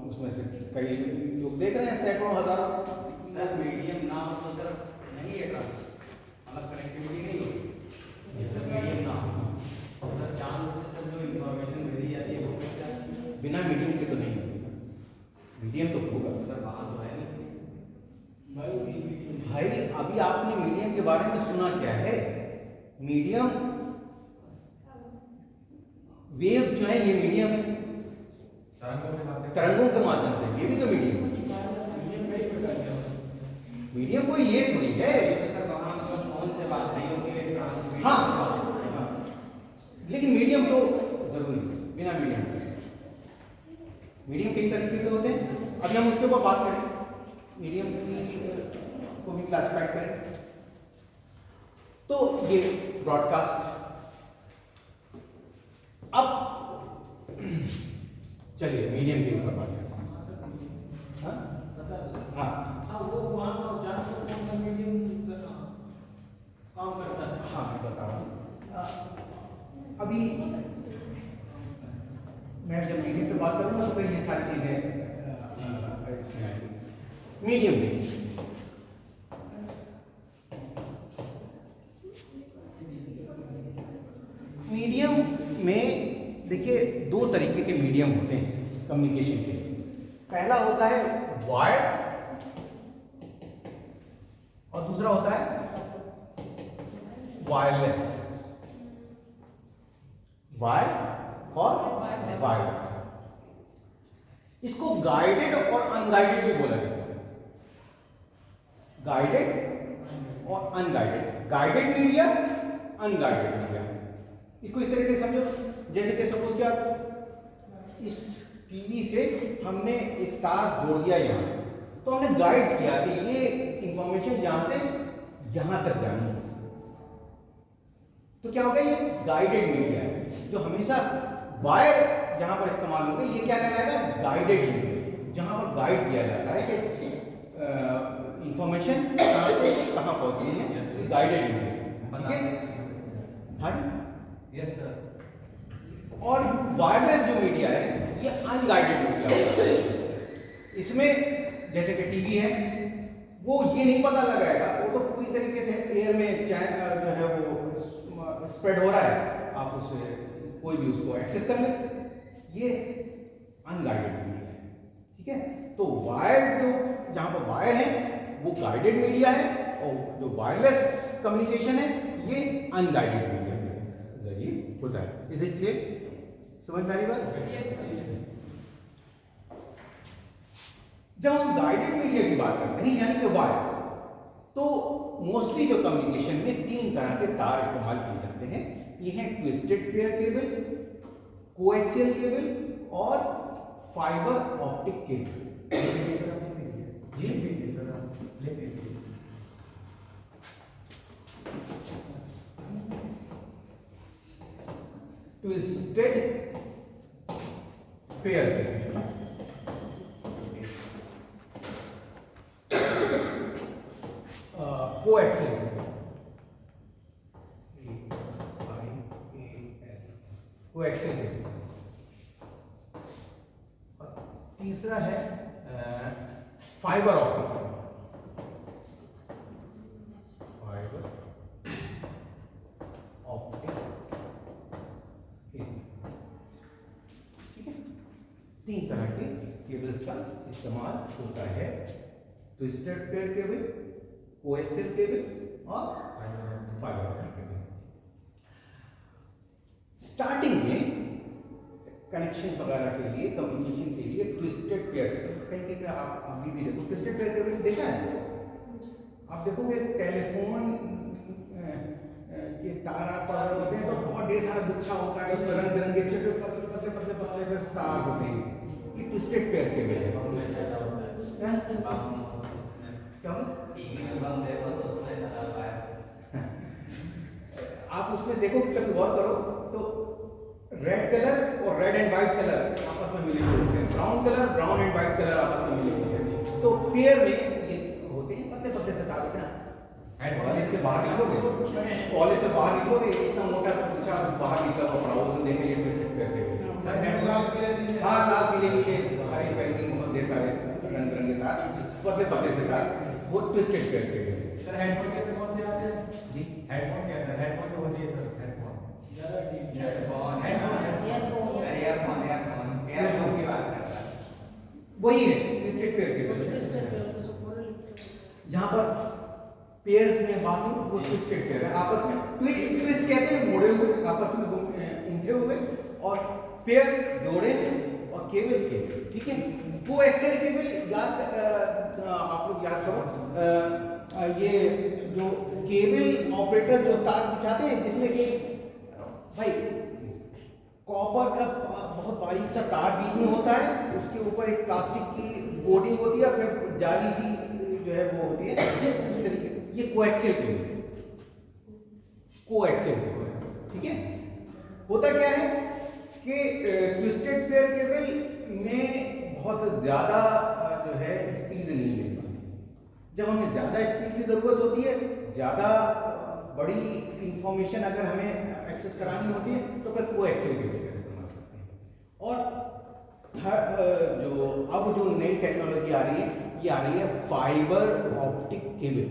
उसमें से कई लोग देख रहे हैं, सैकड़ों हजारों। सर मीडियम ना हो तो सर नहीं है, मतलब कनेक्टिविटी नहीं होगी। ये सर मीडियम ना हो सर जान से सर जो इंफॉर्मेशन भेजी जाती है वो क्या बिना मीडियम के तो नहीं होती, मीडियम तो होगा। सर वहाँ तो है नहीं भाई अभी आपने मीडियम के बारे में सुना क्या है? मीडियम वेव्स जो है ये मीडियम है, तरंगों के माध्यम से, ये भी तो मीडियम है। मीडियम कोई ये थोड़ी है। सर वहाँ मतलब कौन से बात नहीं होगी, ट्रांसमीटर। हाँ, लेकिन मीडियम तो जरूरी है, बिना मीडियम के। मीडियम कई तरीके के होते हैं, अभी हम उसके ऊपर बात करें, मीडियम को भी क्लासिफाइड करें। तो ये ब्रॉडकास्ट। अब चलिए मीडियम के ऊपर बात करें। हाँ हाँ, वो वहाँ पर जांच को कौन सा मीडियम काम करता है? हाँ, मैं बता रहा हूँ। अभी मैं जब मीडियम पे बात करूँगा तो फिर ये सारी चीज़ें इसमें आएंगी। मीडियम देखिए, मीडियम में देखिए दो तरीके के मीडियम होते हैं कम्युनिकेशन के। पहला होता है वायर्ड और दूसरा होता है वायरलेस। वायर और वायरलेस, इसको गाइडेड और अनगाइडेड भी बोला जाता है। गाइडेड और unguided, guided media, unguided media. इसको इस तरीके से समझो, जैसे कि सपोज क्या इस टीवी से हमने एक तार जोड़ दिया यहाँ, तो हमने गाइड किया कि ये इंफॉर्मेशन यहाँ से यहाँ तक जानी है। तो क्या होगा, ये गाइडेड मीडिया है। जो हमेशा वायर जहाँ पर इस्तेमाल होंगे ये क्या कहलाएगा, गाइडेड मीडिया, जहाँ पर गाइड किया जाता है कि इंफॉर्मेशन कहाँ से कहाँ पहुँचनी है, गाइडेड मीडिया। ठीक है, हाँ यस सर। और वायरलेस जो मीडिया है ये अनगाइडेड मीडिया होता है। इसमें जैसे कि टीवी है, वो ये नहीं पता लगाएगा, वो तो पूरी तरीके से एयर में जो है वो स्प्रेड हो रहा है, आप उससे कोई भी उसको एक्सेस कर ले, ये अनगाइडेड मीडिया है। ठीक है, तो वायर्ड जो जहाँ पर वायर है वो गाइडेड मीडिया है, और जो वायरलेस कम्युनिकेशन है ये अनगाइडेड मीडिया के जरिए होता है। Is it clear? समझ में आ रही बात? जब हम गाइडेड मीडिया की बात करते हैं यानी कि वायर, तो मोस्टली जो कम्युनिकेशन में 3 तरह के तार इस्तेमाल किए जाते हैं। ये हैं twisted pair cable, coaxial cable और फाइबर ऑप्टिक केबल। जी twisted pair cable, coaxial coaxial cable, और तीसरा है fibre optic, fibre optic cable. ठीक है, 3 तरह के केबल्स का इस्तेमाल होता है, twisted pair cable, coaxial cable और फाइबर ऑप्टिक केबल। स्टार्टिंग में कनेक्शन वगैरह के लिए, कम्युनिकेशन के लिए ट्विस्टेड पेयर केबल, कहीं कहीं आप अभी भी देखो ट्विस्टेड पेयर केबल देखा है, आप देखोगे टेलीफोन के तार पर होते हैं तो बहुत ढेर सारा गुच्छा होता है, उसमें रंग बिरंगे छोटे पतले पतले पतले पतले से तार होते हैं, ये ट्विस्टेड पेयर केबल है। क्या आप उसमें देखो, कभी गौर करो तो रेड कलर और रेड एंड व्हाइट कलर आपस में मिले हुए होते हैं, brown colour brown and white colour आपस में मिले हुए होते हैं। तो पेयर में ये होते हैं पतले पतले से तार होते हैं। कॉलेज से बाहर निकलोगे इतना मोटा सा कुछ बाहर निकला हुआ पड़ा, वो देखिए ये ट्विस्टेड पेयर केबल। हाँ, लाल पीले नीले हरे बैंकिंग और ढेर सारे रंग बिरंगे तार, पतले पतले से तार, वो twisted pair cable. Sir headphone कहते हैं, कौन से आते हैं जी? हेडफोन कहते हैं, हेडफोन जो होती है सर, हेडफोन ज्यादा ठीक है, ईयरफोन की बात कर रहा है, वही है ट्विस्टेड पेयर केबल। जहाँ पर पेयर्स में बात हो वो ट्विस्टेड पेयर है, आपस में ट्विस्ट कहते हैं मुड़े हुए, आपस में उंधे हुए, और पेयर जोड़े और केबल केबल। ठीक है, कोएक्सियल केबल आप लोग याद करो, ये जो केबल ऑपरेटर जो तार बिछाते हैं जिसमें कि भाई कॉपर का बहुत बारीक सा तार बीच में होता है, उसके ऊपर एक प्लास्टिक की कोटिंग होती है, फिर जाली सी जो है वो होती है इस तरीके, ये कोएक्सियल केबल, कोएक्सियल केबल। ठीक है, होता क्या है कि ट्विस्टेड पेयर केबल में बहुत ज़्यादा जो है स्पीड नहीं मिल पाती। जब हमें ज़्यादा स्पीड की ज़रूरत होती है, ज़्यादा बड़ी इंफॉर्मेशन अगर हमें एक्सेस करानी होती है, तो फिर कोएक्सियल केबल का इस्तेमाल करते हैं। और जो अब जो नई टेक्नोलॉजी आ रही है, ये आ रही है फाइबर ऑप्टिक केबल।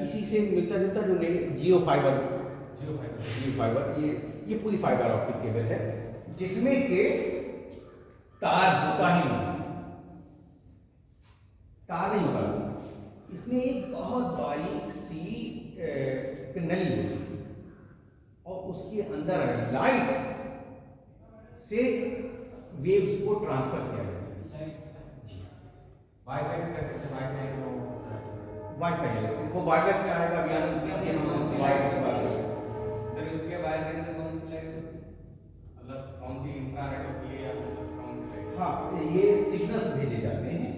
इसी से मिलता जुलता जो नई जियो फाइबर ये पूरी फाइबर ऑप्टिक केबल है, जिसमें के तार होता ही नहीं, तार नहीं होता, इसमें एक बहुत बारीक सी नली होती है और उसके अंदर लाइट से वेव्स को ट्रांसफर किया जाता है। जी, वाईफाई भी कर सकते हैं, वाईफाई है, वो वायरलेस में आएगा, वायरलेस में ये कौन सी वायर लाइट के बारे में। फिर इसके वायर के अंदर कौन सी लाइट होती है, मतलब कौन सी इंफ्रारेड होती है या हाँ, ये सिग्नल्स भेजे जाते हैं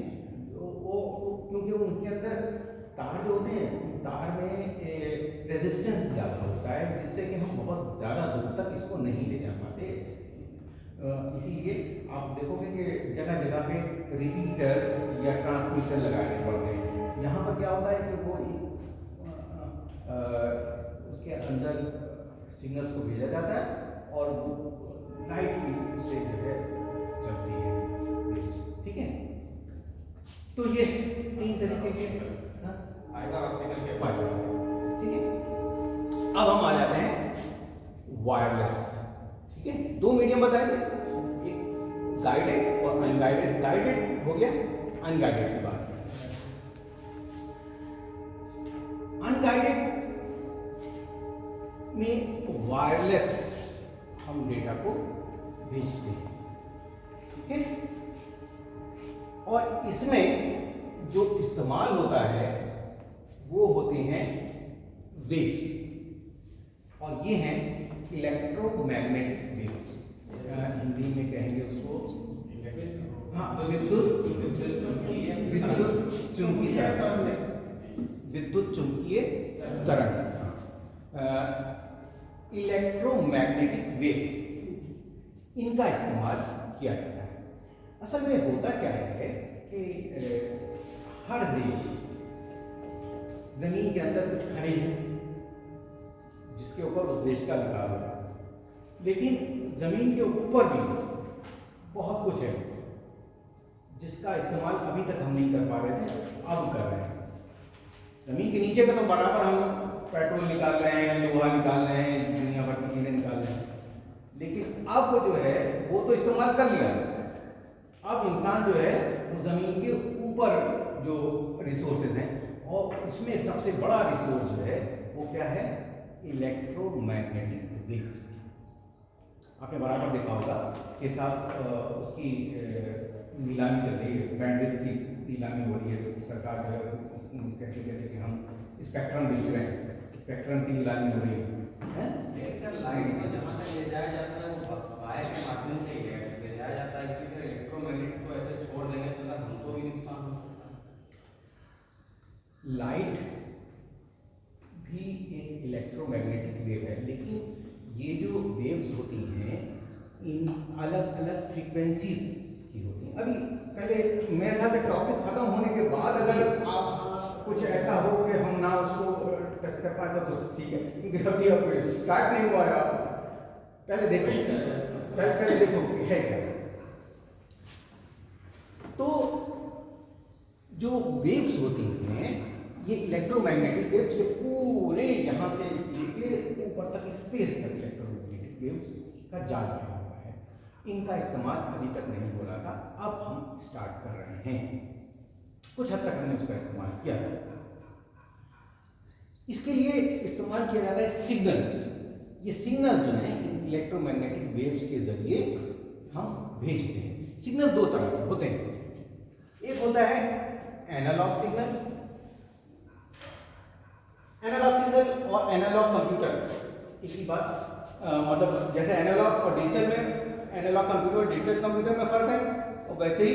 वो क्योंकि उनके अंदर तार जो होते हैं, तार में रेजिस्टेंस ज़्यादा होता है, जिससे कि हम बहुत ज़्यादा दूर तक इसको नहीं ले जा पाते। इसीलिए आप देखोगे कि जगह जगह पे रिपीटर या ट्रांसमीटर लगाने पड़ते हैं। यहाँ पर क्या होता है कि वो उसके अंदर सिग्नल्स को भेजा जाता है और वो लाइट की से जो है चलती है। ठीक है, तो ये 3 तरीके के फाइबर ऑप्टिकल के फाइबर। ठीक है, अब हम आ जाते हैं वायरलेस। ठीक है, 2 मीडियम बताए थे, एक गाइडेड और अनगाइडेड। गाइडेड हो गया, अनगाइडेड की बात। अनगाइडेड में वायरलेस हम डेटा को भेजते हैं। ठीक है, और इसमें जो इस्तेमाल होता है वो होते हैं वेव्स, और ये हैं इलेक्ट्रोमैग्नेटिक वेव्स। हिंदी में कहेंगे उसको हाँ विद्युत चुंबकीय तरंग। इलेक्ट्रोमैग्नेटिक वेव, इनका इस्तेमाल किया जाता है। असल में होता क्या है कि हर देश जमीन के अंदर कुछ खनिज है जिसके ऊपर उस देश का विकास होता है, लेकिन जमीन के ऊपर भी बहुत कुछ है जिसका इस्तेमाल अभी तक हम नहीं कर पा रहे थे, अब कर रहे हैं। जमीन के नीचे का तो बराबर हम पेट्रोल निकाल रहे हैं, लोहा निकाल रहे हैं, दुनिया भर की चीजें निकाल रहे हैं, लेकिन अब जो है वो तो इस्तेमाल कर लिया। अब इंसान जो है वो जमीन के ऊपर जो रिसोर्सेज हैं, और उसमें सबसे बड़ा रिसोर्स जो है वो क्या है, इलेक्ट्रोमैग्नेटिक वेव्स। आपने बराबर देखा होगा कि साहब उसकी नीलामी चल रही है, बैंडविड्थ की नीलामी हो रही है, तो सरकार जो है कहती है कि हम स्पेक्ट्रम बेच रहे हैं, स्पेक्ट्रम की नीलामी हो रही है। सर लाइट को जहाँ तक ले जाया जाता है वो वायर के माध्यम से ही ले जाया जाता है, इसलिए सर इलेक्ट्रोमैग्नेटिक को ऐसे छोड़ देंगे तो सर हमको भी नुकसान हो सकता है। लाइट भी एक इलेक्ट्रोमैग्नेटिक वेव है, लेकिन ये जो वेव्स होती हैं इन अलग अलग फ्रीक्वेंसीज की होती हैं। अभी पहले मेरे ख्याल से टॉपिक खत्म होने के बाद अगर आप कुछ ऐसा हो कि हम ना उसको टच कर पाए तो ठीक है, क्योंकि अभी अब स्टार्ट नहीं हुआ है। पहले देखो कि है क्या। तो जो वेव्स होती हैं ये इलेक्ट्रोमैग्नेटिक वेव्स के पूरे यहाँ से लेके ऊपर तक स्पेस तक इलेक्ट्रोमैग्नेटिक वेव्स का जाल बना हुआ है। इनका इस्तेमाल अभी तक नहीं हो रहा था, अब हम स्टार्ट कर रहे हैं। कुछ हद तक हमने उसका इस्तेमाल किया। इसके लिए इस्तेमाल किया जाता है सिग्नल। ये सिग्नल जो है इलेक्ट्रोमैग्नेटिक वेव्स के जरिए हम भेजते हैं। सिग्नल 2 तरह के होते हैं, एक होता है एनालॉग सिग्नल, और एनालॉग कंप्यूटर एक ही बात। मतलब जैसे एनालॉग और डिजिटल में, एनालॉग कंप्यूटर और डिजिटल कंप्यूटर में फर्क है, और वैसे ही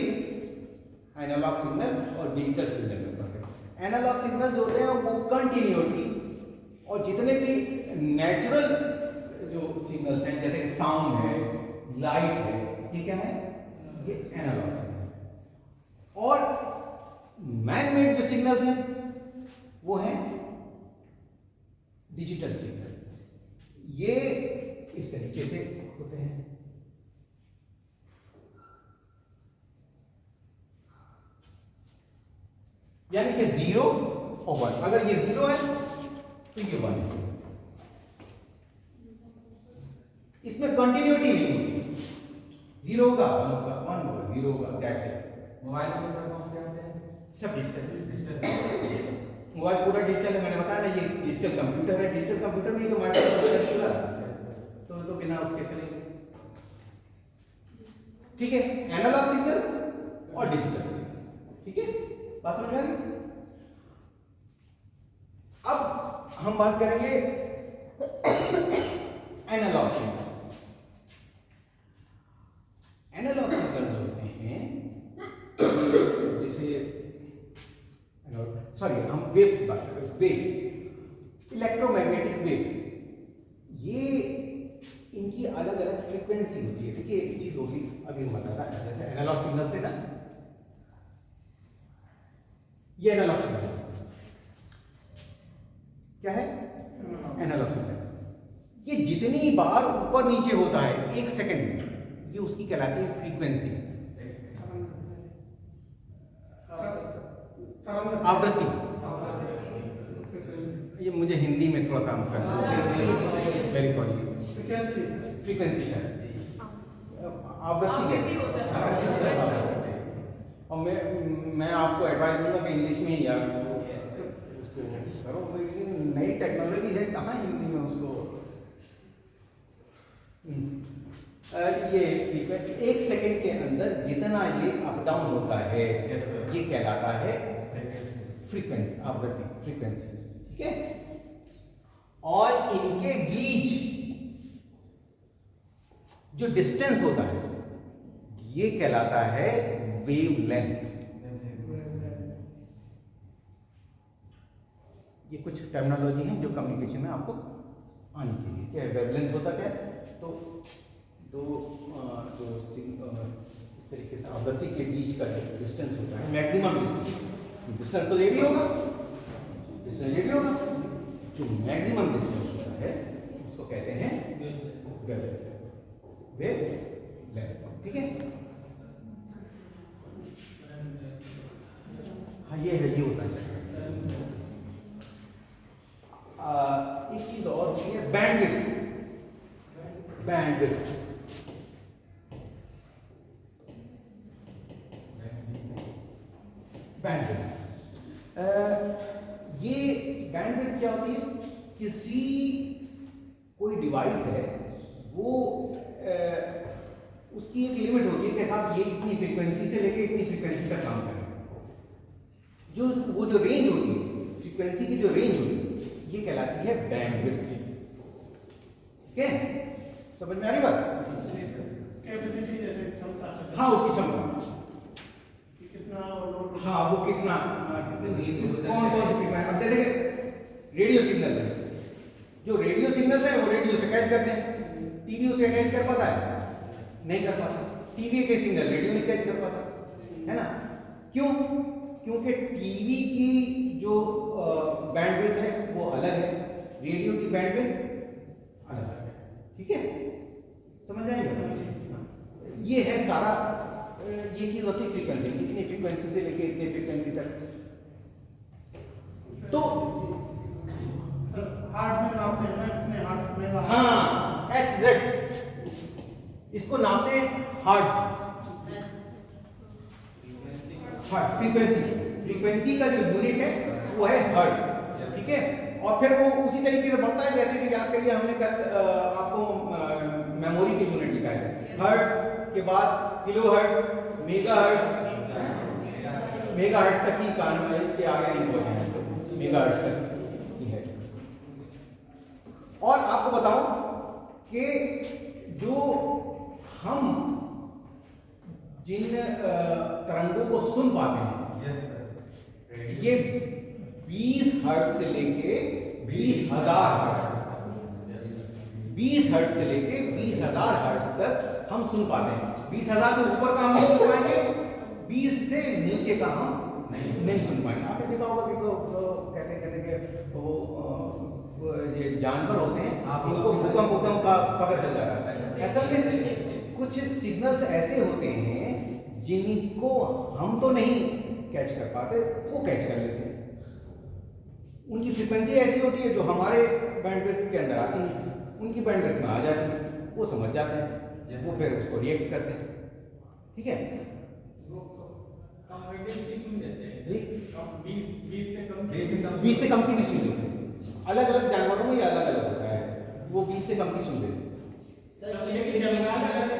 एनालॉग सिग्नल और डिजिटल सिग्नल में फर्क है। एनालॉग सिग्नल जो होते हैं वो कंटिन्यूटी, और जितने भी नेचुरल जो सिग्नल्स हैं जैसे साउंड है, लाइट है, ये क्या है, ये एनालॉग सिग्नल। और मैन मेड जो सिग्नल्स हैं वो हैं डिजिटल सिग्नल। ये इस तरीके से होते हैं। यानी कि 0 और 1, अगर ये 0 है तो ये 1 है। इसमें कंटिन्यूटी नहीं होती, 0 होगा 1 होगा, 1 होगा 0 होगा, दैट्स इट। मोबाइल में सर कौन से आते हैं? सब डिजिटल। मोबाइल पूरा डिजिटल है, मैंने बताया ना, ये डिजिटल कंप्यूटर है। डिजिटल कंप्यूटर में ही तो माइक्रोप्रोसेसर तो बिना उसके चलेंगे। ठीक है, एनालॉग सिग्नल और डिजिटल सिग्नल। ठीक है, बात समझ आ गई। अब हम बात करेंगे एनालॉग सिग्नल। एनालॉग सिग्नल जो होते हैं सॉरी हम वेव्स की बात कर रहे हैं, वेव, इलेक्ट्रोमैग्नेटिक वेव्स, ये इनकी अलग अलग फ्रीक्वेंसी होती है। देखिए एक चीज होगी, अभी हम बता रहा है, जैसे एनालॉग सिग्नल थे ना, ये एनालॉग सिग्नल क्या है, एनालॉग सिग्नल। ये जितनी बार ऊपर नीचे होता है एक सेकंड में, ये उसकी कहलाती है फ्रीक्वेंसी, आवृत्ति। ये मुझे हिंदी में थोड़ा सा वेरी सॉरी, फ्रीक्वेंसी है, आवृत्ति है। और मैं आपको एडवाइस दूंगा कि इंग्लिश में ही यार उसको करो, नई टेक्नोलॉजी है, कहाँ हिंदी में उसको। ये फ्रीक्वेंसी एक सेकंड के अंदर जितना ये अप डाउन होता है, ये कहलाता है फ्रीक्वेंसी, आवृत्ति, फ्रीक्वेंसी, ठीक है। और इनके बीच जो डिस्टेंस होता है ये कहलाता है वेवलेंथ। ये कुछ टर्मिनोलॉजी है जो कम्युनिकेशन में आपको आनी चाहिए। क्या वेवलेंथ होता क्या है, तो दो इस तरीके से आवृत्ति के बीच का जो डिस्टेंस होता है, मैक्सिमम डिस्टेंस तो ये भी होगा, डिस्टेंस ये भी होगा, जो मैक्सिमम डिस्टेंस होता है उसको कहते हैं वेवलेंथ, ठीक है। हाँ ये है, ये होता है। एक चीज और होती है बैंडविड्थ, बैंडविड्थ बैंडविड्थ ये बैंडविड्थ क्या होती है, किसी कोई डिवाइस है वो उसकी एक लिमिट होती है कि साहब ये इतनी फ्रीक्वेंसी से लेके इतनी फ्रीक्वेंसी तक काम करें। जो वो जो रेंज होती है, फ्रीक्वेंसी की जो रेंज होती है, ये कहलाती है बैंडविड्थ, ठीक है। समझ में आ रही बात? हाँ उसकी क्षमता, हाँ वो कितना, कौन कौन सी फ्रीक्वेंसी। अब देखिए रेडियो सिग्नल है, जो रेडियो सिग्नल है वो रेडियो से कैच करते हैं, टीवी उसे कैच कर पाता है, नहीं कर पाता। टीवी के सिग्नल रेडियो नहीं कैच कर पाता, है ना। क्यों? क्योंकि टीवी की जो बैंडविड्थ है वो अलग है, रेडियो की बैंडविड्थ अलग है, ठीक है। समझ आएगा? ये है सारा, ये चीज होती है फ्रीक्वेंसी, इतनी फ्रीक्वेंसी से लेके इतनी फ्रीक्वेंसी तक। तो हार्ट में नापते हैं ना, कितने हार्ट में। हाँ XZ इसको नापते हैं हर्ट्ज, फ्रीक्वेंसी का जो यूनिट है वो है हर्ट्ज, ठीक है। और फिर वो उसी तरीके से बढ़ता है, जैसे कि याद करिए हमने कल आपको मेमोरी के यूनिट लिखा है, हर्ट्ज के बाद किलो हर्ट्ज, मेगा हर्ट्ज तक ही काम है, इसके आगे नहीं पहुंचे, मेगा हर्ट्ज तक ही है। और आपको बताऊं कि जो हम जिन तरंगों को सुन पाते हैं, ये 20 हर्ट्ज से लेके 20,000 हर्ट्ज तक हम सुन पाते हैं। 20,000 से ऊपर का हम नहीं सुन पाएंगे, 20 से नीचे का हम नहीं सुन पाएंगे। आपने देखा होगा कि कहते कि वो ये जानवर होते हैं, इनको भूकंप का पता चल जाता है। असल में कुछ सिग्नल्स ऐसे होते हैं जिनको हम तो नहीं कैच कर पाते, वो कैच कर लेते हैं। उनकी फ्रीक्वेंसी ऐसी होती है जो हमारे बैंडविड्थ के अंदर आती है, उनकी बैंडविड्थ में आ जाती है, वो समझ जाते हैं, वो फिर उसको रिएक्ट करते हैं, ठीक है। वो कम वोल्टेज की सुन लेते हैं, जी 20 से कम 20 से कम की भी सुन लेते हैं। अलग अलग जानवरों में ये अलग अलग होता है, वो 20 से कम की सुन लेते हैं। सर लेकिन जंगल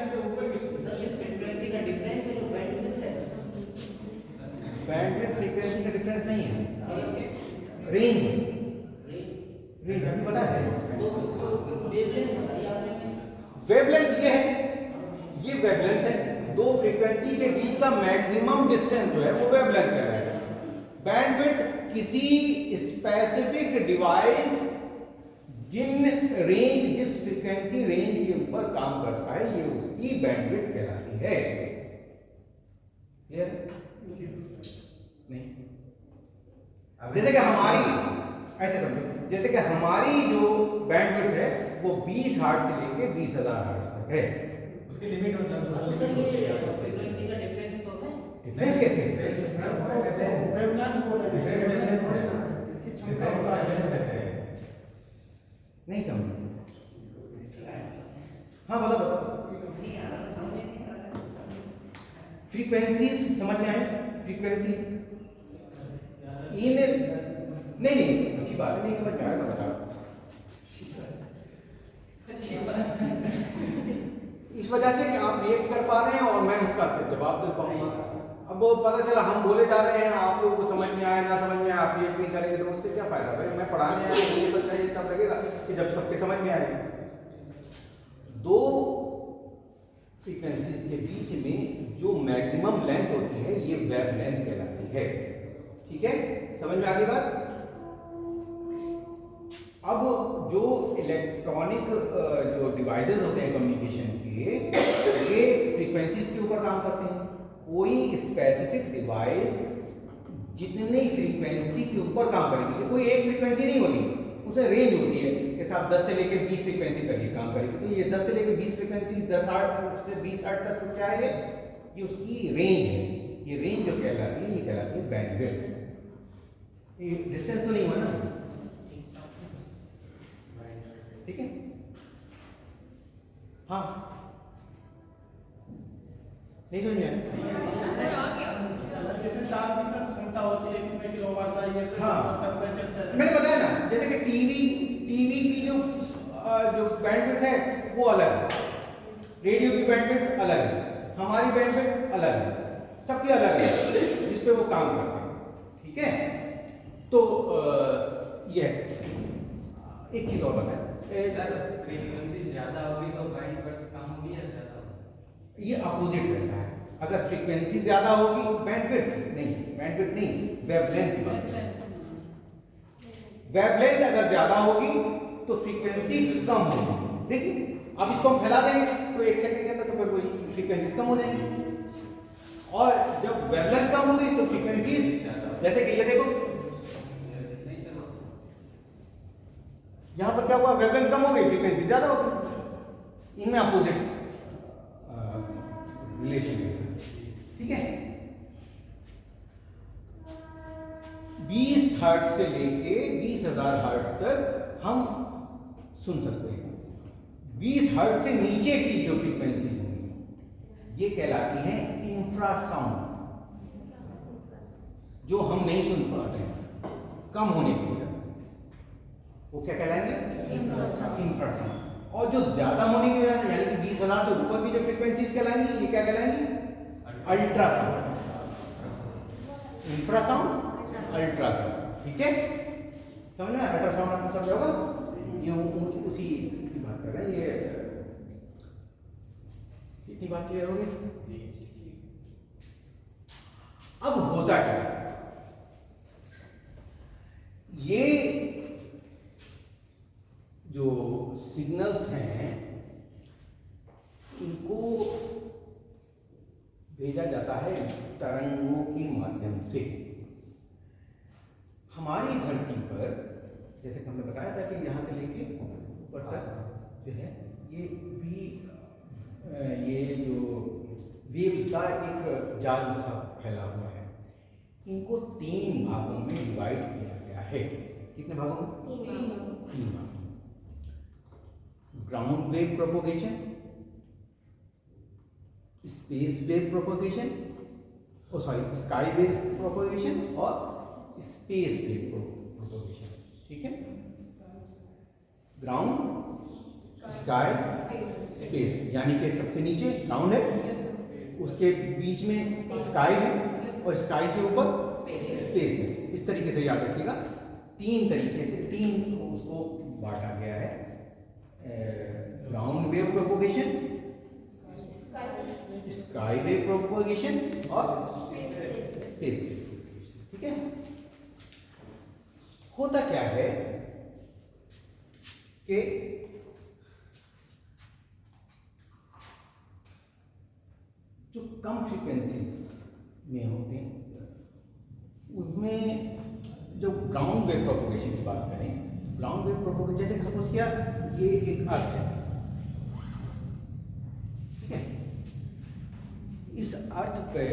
से ऊपर की सुन। सर ये फ्रीक्वेंसी का डिफरेंस है जो बैंडविड्थ है, बैंडविड्थ फ्रीक्वेंसी का डिफरेंस नहीं है, रेंज अभी पता है। वेवलेंथ बताइए आपने। वेवलेंथ ये है, ये वेवलेंथ है, दो फ्रीक्वेंसी के बीच का मैक्सिमम डिस्टेंस जो है वो वेवलेंथ कहलाएगा। बैंडविड्थ किसी स्पेसिफिक डिवाइस जिस फ्रीक्वेंसी रेंज के ऊपर काम करता है, ये उसकी बैंडविड्थ कहलाती है। क्लियर? नहीं, जैसे कि हमारी, ऐसे समझो, जैसे कि हमारी जो बैंडविड्थ है वो 20 हर्ट्ज से लेके 20,000 हर्ट्ज तक है। उसकी लिमिट मतलब तो सर ये फ्रीक्वेंसी का डिफरेंस तो है? डिफरेंस कैसे है? वेवलेंथ बोले, वेवलेंथ थोड़ी ना है, इसकी क्षमता होता है। नहीं समझ? हाँ बताओ। नहीं आ रहा, समझ नहीं आ रहा। फ्रीक्वेंसी समझ में आए? फ्रीक्वेंसी नहीं अच्छी बात है, नहीं समझ में आ रहा, मैं बता रहा हूं। अच्छी बात है। इस वजह से कि आप रिएक्ट कर पा रहे हैं और मैं उसका जवाब दे पाऊंगा। अब वो पता चला हम बोले जा रहे हैं, आप लोगों को समझ में आए ना समझ में आए, आप रिएक्ट नहीं करेंगे तो उससे क्या फायदा भाई? मैं पढ़ाने आया हूं, मुझे तो चाहिए तब लगेगा कि जब सबके समझ में आएगा। दो फ्रीक्वेंसीज के बीच में जो मैक्सिमम लेंथ होती है ये वेवलेंथ कहलाती है। ठीक है, समझ में आ गई बात? अब जो इलेक्ट्रॉनिक जो डिवाइसेस होते हैं कम्युनिकेशन के, ये फ्रीक्वेंसीज के ऊपर काम करते हैं। कोई स्पेसिफिक डिवाइस जितनी फ्रीक्वेंसी के ऊपर काम करेगी, कोई एक फ्रीक्वेंसी नहीं होती, उसमें रेंज होती है कि साहब 10 से लेकर 20 फ्रीक्वेंसी तक ये काम करेगी। तो ये 10 से लेकर 20 फ्रीक्वेंसी, 10 हर्ट्ज से 20 हर्ट्ज तक तो क्या है ये उसकी रेंज है। ये रेंज जो कहलाती है ये कहलाती है बैंडविड्थ। ये डिस्टेंस तो नहीं हुआ ना? ठीक है, हाँ नहीं समझ में आया? जैसे चार्ज की क्षमता होती है कितने किलोवाट का, ये हाँ। टेम्परेचर है। मैंने बताया ना, जैसे कि टीवी की जो बैंडविड्थ है वो अलग है, रेडियो की बैंडविड्थ अलग है, हमारी बैंडविड्थ अलग है, सबकी अलग है जिस पे वो काम करते हैं। ठीक है, तो ये एक चीज और बताएं। सर फ्रीक्वेंसी ज्यादा होगी तो बैंडविड्थ कम होगी या ज्यादा होगी? ये अपोजिट रहता है। अगर फ्रीक्वेंसी ज्यादा होगी, बैंडविड्थ नहीं, वेवलेंथ की बात है। वेवलेंथ अगर ज्यादा होगी तो फ्रीक्वेंसी कम होगी। देखिए अब इसको हम फैला देंगे तो 1 सेकंड के अंदर तो फिर वही फ्रीक्वेंसीज कम हो जाएंगी, और जब वेवलेंथ कम होगी तो फ्रीक्वेंसीज, जैसे कि ये देखो यहां पर क्या हुआ, वेवलेंथ कम हो गई, फ्रीक्वेंसी ज्यादा हो गई। इनमें अपोजिट रिलेशन है। ठीक है, 20 हर्ट्ज से लेके 20,000 हर्ट्ज तक हम सुन सकते हैं। 20 हर्ट्ज से नीचे की जो फ्रीक्वेंसी होंगी ये कहलाती है इंफ्रासाउंड, जो हम नहीं सुन पाते कम होने की वजह से, वो क्या कहलाएंगे? इंफ्रासाउंड। और जो ज्यादा होने की वजह से, यानी कि 20,000 से ऊपर की जो फ्रीक्वेंसीज कहलाएंगी ये क्या कहलाएंगी? अल्ट्रासाउंड। Infrasound, ultrasound. ठीक है, समझ में? अल्ट्रासाउंड आपको समझ होगा, ये उसी की बात कर रहे हैं। ये इतनी बात क्लियर हो गई? अब होता क्या है, ये जो सिग्नल्स हैं इनको भेजा जाता है तरंगों के माध्यम से। हमारी धरती पर, जैसे कि हमने बताया था कि यहाँ से लेके ऊपर तक जो है ये जो वेव्स का एक जाल सा फैला हुआ है, इनको 3 भागों में डिवाइड किया गया है। कितने भागों में? 3 भागों। Ground wave propagation, space wave propagation, sky wave propagation और स्पेस वेव प्रोपोगेशन। ठीक है, ग्राउंड, स्काई, स्पेस, यानी कि सबसे नीचे ग्राउंड है, उसके बीच में स्काई है और स्काई से ऊपर स्पेस है। इस तरीके से याद रखिएगा, 3 तरीके से 3 उसको बांटा गया है। Ground wave propagation, sky wave propagation और स्पेस वेव प्रोपोगेशन। ठीक है, होता क्या है कि जो कम फ्रीक्वेंसीज में होते हैं उसमें जो ग्राउंड वेव प्रोपोगेशन की बात करें, ग्राउंड वेव प्रोपोगेशन जैसे कि सपोज किया ये एक अर्थ है, ठीक है। इस अर्थ पे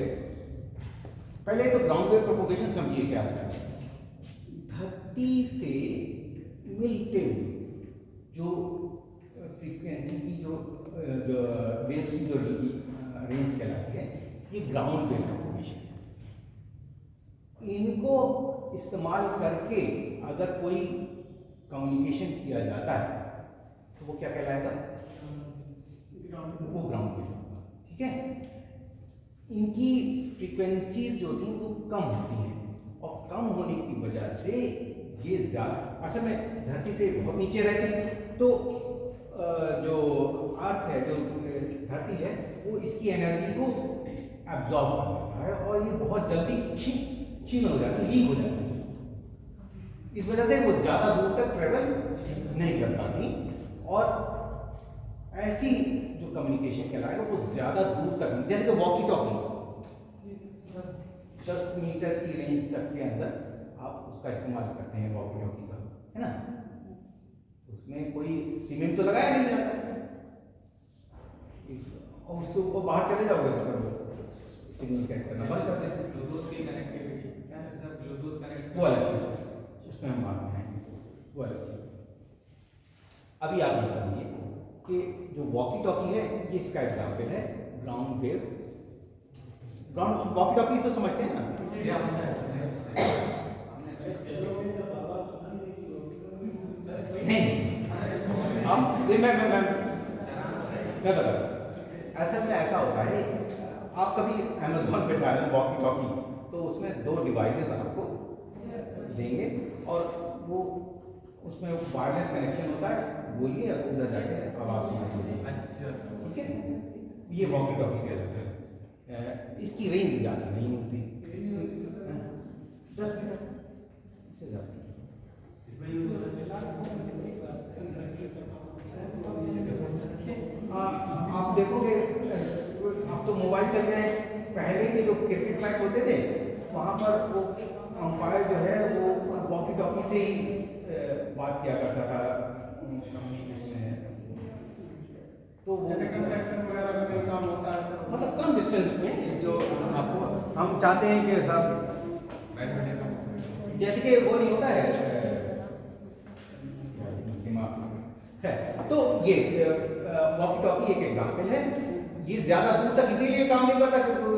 पहले तो ग्राउंड वेव प्रोपोगेशन समझिए क्या होता है। धरती से मिलते हुए जो फ्रीक्वेंसी की जो वेव्स की जो रेंज कहलाती है, ये ग्राउंड वेव प्रोपोगेशन। इनको इस्तेमाल करके अगर कोई कम्युनिकेशन किया जाता है तो वो क्या कहलाएगा? वो ग्राउंड वेव होगा, ठीक है। इनकी फ्रीक्वेंसीज जो होती हैं वो कम होती हैं और कम होने की वजह से ये ज़्यादा असल में धरती से बहुत नीचे रहती है, तो जो अर्थ है, जो धरती है, वो इसकी एनर्जी को एब्जॉर्ब कर लेता है और ये बहुत जल्दी छीन हो जाती है, लीक हो जाती है। इस वजह से वो ज़्यादा दूर तक ट्रेवल नहीं कर पाती और ऐसी जो कम्युनिकेशन कहलाएगा वो ज़्यादा दूर तक, जैसे कि वॉकी टॉकी 10 मीटर की रेंज तक के अंदर आप उसका इस्तेमाल करते हैं वॉकी टॉकी का, है ना। उसमें कोई सीमेंट तो लगाया नहीं जाता और उसके ऊपर बाहर चले जाओगे तो सिग्नल कैच करना बंद कर देते हैं। ब्लूटूथ की कनेक्टिविटी सर, ब्लूटूथ कनेक्ट वो अलग चीज़ है, उसमें हम बात में आएंगे, तो वो अलग चीज़ है। अभी आप ये समझिए कि जो वॉकी टॉकी है ये इसका एग्जाम्पल है ground wave. Ground walkie talkie तो समझते हैं ना? नहीं, अब मैं बता रहा हूँ। असल में ऐसा होता है, आप कभी अमेज़ॉन पे डालें वॉकी टॉकी तो उसमें 2 डिवाइसेस आपको देंगे और वो उसमें वायरलेस कनेक्शन होता है, बोलिए उधर जाके आवाज़ सुनाई देगी, ठीक है। ये वॉकी टॉकी कहलाता है। इसकी रेंज ज़्यादा नहीं होती, 10 मीटर इससे ज़्यादा। आप देखोगे अब तो मोबाइल चल गए हैं, पहले के जो क्रिकेट मैच होते थे वहाँ पर वो अंपायर जो है वो वॉकी टॉकी से ही बात किया करता था, तो वो मतलब कम डिस्टेंस में जो आपको हम चाहते हैं कि सब जैसे कि वो नहीं होता है तो ये वॉकी टॉकी एक एग्जाम्पल है। ये ज़्यादा दूर तक इसीलिए काम नहीं करता क्योंकि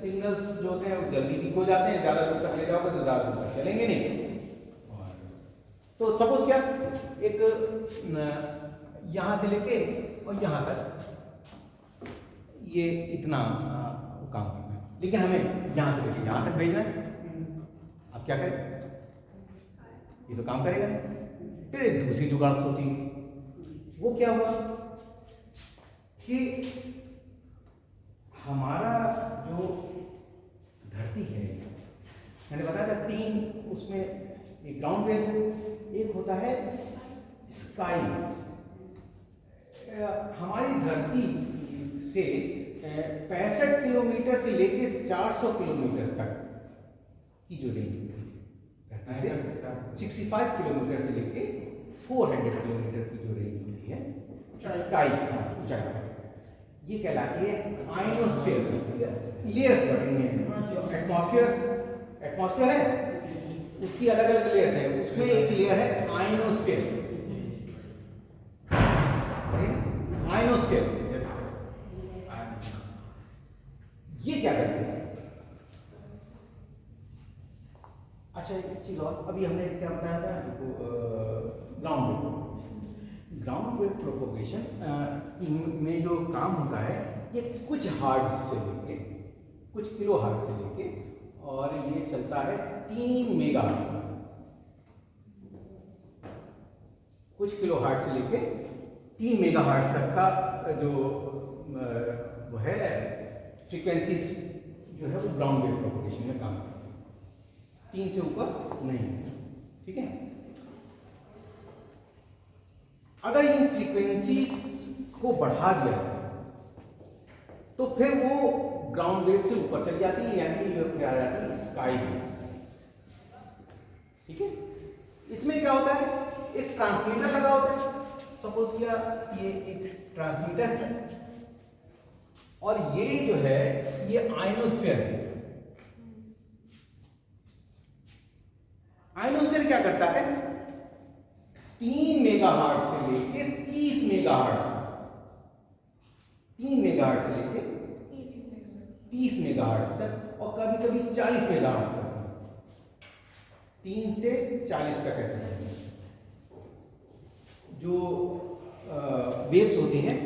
सिग्नल्स जो होते हैं वो जल्दी लीक हो जाते हैं, ज़्यादा दूर तक ले जाओगे तो ज़्यादा दूर तक चलेंगे नहीं। तो सपोज क्या एक यहाँ से लेके और यहाँ तक ये इतना काम करना है, लेकिन हमें यहाँ से लेके यहाँ तक भेजना है। अब क्या करें? ये तो काम करेगा नहीं। फिर एक दूसरी जुगाड़ सोची, वो क्या हुआ कि हमारा जो धरती है, मैंने बताया था 3 उसमें एक ग्राउंड वेव है, एक होता है स्काई। हमारी धरती से 65 किलोमीटर से लेके 400 किलोमीटर तक की जो रेंज होती है, 65 किलोमीटर से लेके 400 किलोमीटर की जो रेंज होती है स्काई ऊंचाई, ये कहलाती है आयनोस्फीयर। लेयर्स बढ़ेंगे, एटमॉस्फेयर है, उसकी अलग अलग लेयर्स है, उसमें एक लेयर है आयनोस्फीयर। आयनोस्फीयर ये क्या करते हैं? अच्छा एक चीज और, अभी हमने क्या बताया था ग्राउंड वेव प्रोपोगेशन में जो काम होता है ये कुछ हर्ट्ज से लेके कुछ किलो हर्ट्ज से लेके और ये चलता है 3 मेगाहर्ट्ज, कुछ किलो हर्ट्ज से लेके 3 मेगाहर्ट्ज तक का जो वो है फ्रीक्वेंसीज जो है वो ग्राउंड वेव प्रोपोगेशन में काम करती है। 3 से ऊपर नहीं। ठीक है। अगर इन फ्रीक्वेंसीज को बढ़ा दिया तो फिर वो ग्राउंड वेव से ऊपर चली जाती है, यानी कि ये क्या आ जाती है, स्काई वेव। ठीक है। इसमें क्या होता है, एक ट्रांसमीटर लगा होता है, सपोज किया ये एक ट्रांसमीटर है और ये जो है ये आयनोस्फीयर है। आयनोस्फीयर क्या करता है, 3 मेगाहर्ट्ज से लेके 30 मेगाहर्ट्ज, 3 मेगाहर्ट्ज से लेके 30 मेगाहर्ट्ज तक, और कभी कभी 40 मेगाहर्ट्ज तक, 3 से 40 तक ऐसे जो वेव्स होती हैं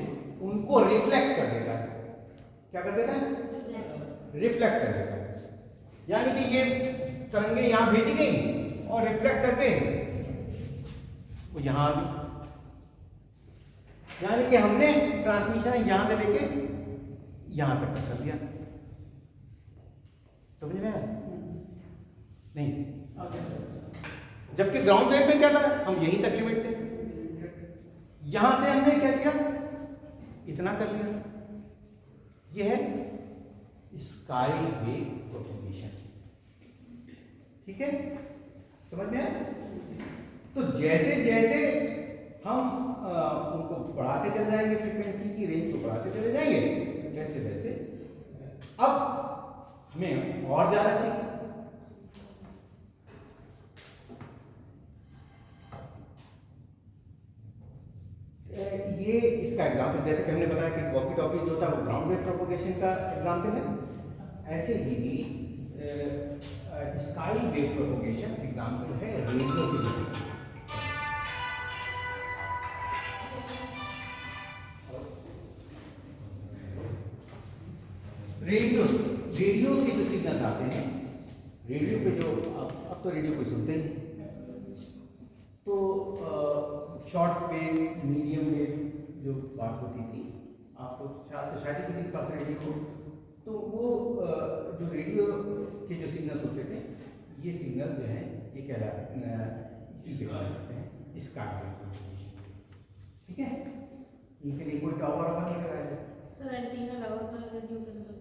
उनको रिफ्लेक्ट कर देता है। क्या कर देता है, रिफ्लेक्ट कर देता है। यानी कि ये तरंगे यहां भेजी गई और रिफ्लेक्ट करके वो यहां आ गई, यानी कि हमने ट्रांसमिशन यहां से लेके यहां तक कर दिया। समझ में आया नहीं? जबकि ग्राउंड वेव में क्या था, हम यहीं तक लिमिट थे, यहां से हमने क्या किया, इतना कर लिया। यह है स्काई वेव प्रोपगेशन। ठीक है, समझ में आया? तो जैसे जैसे हम उनको बढ़ाते चले जाएंगे, फ्रीक्वेंसी की रेंज को बढ़ाते चले जाएंगे, वैसे वैसे अब हमें और ज्यादा चाहिए। ये इसका एग्जाम्पल, जैसे कि हमने बताया कि वॉकी टॉकी जो था वो ग्राउंड वेव प्रोपगेशन का एग्जाम्पल है, ऐसे ही स्काई वेव प्रोपगेशन एग्जाम्पल है रेडियो सिग्नल। रेडियो के जो सिग्नल आते हैं, रेडियो पे जो अब तो रेडियो कोई सुनते ही, तो शॉर्ट वेव, मीडियम वेव जो बात होती थी, आपको शायद किसी के पास रेडियो हो, तो वो जो रेडियो के जो सिग्नल्स होते थे, ये सिग्नल जो हैं ये क्या कहलाते हैं, स्काई वेव। ठीक है, इनके लिए कोई टावर वावर नहीं लगाया जाए। सर एंटीना लगा होता है रेडियो के अंदर,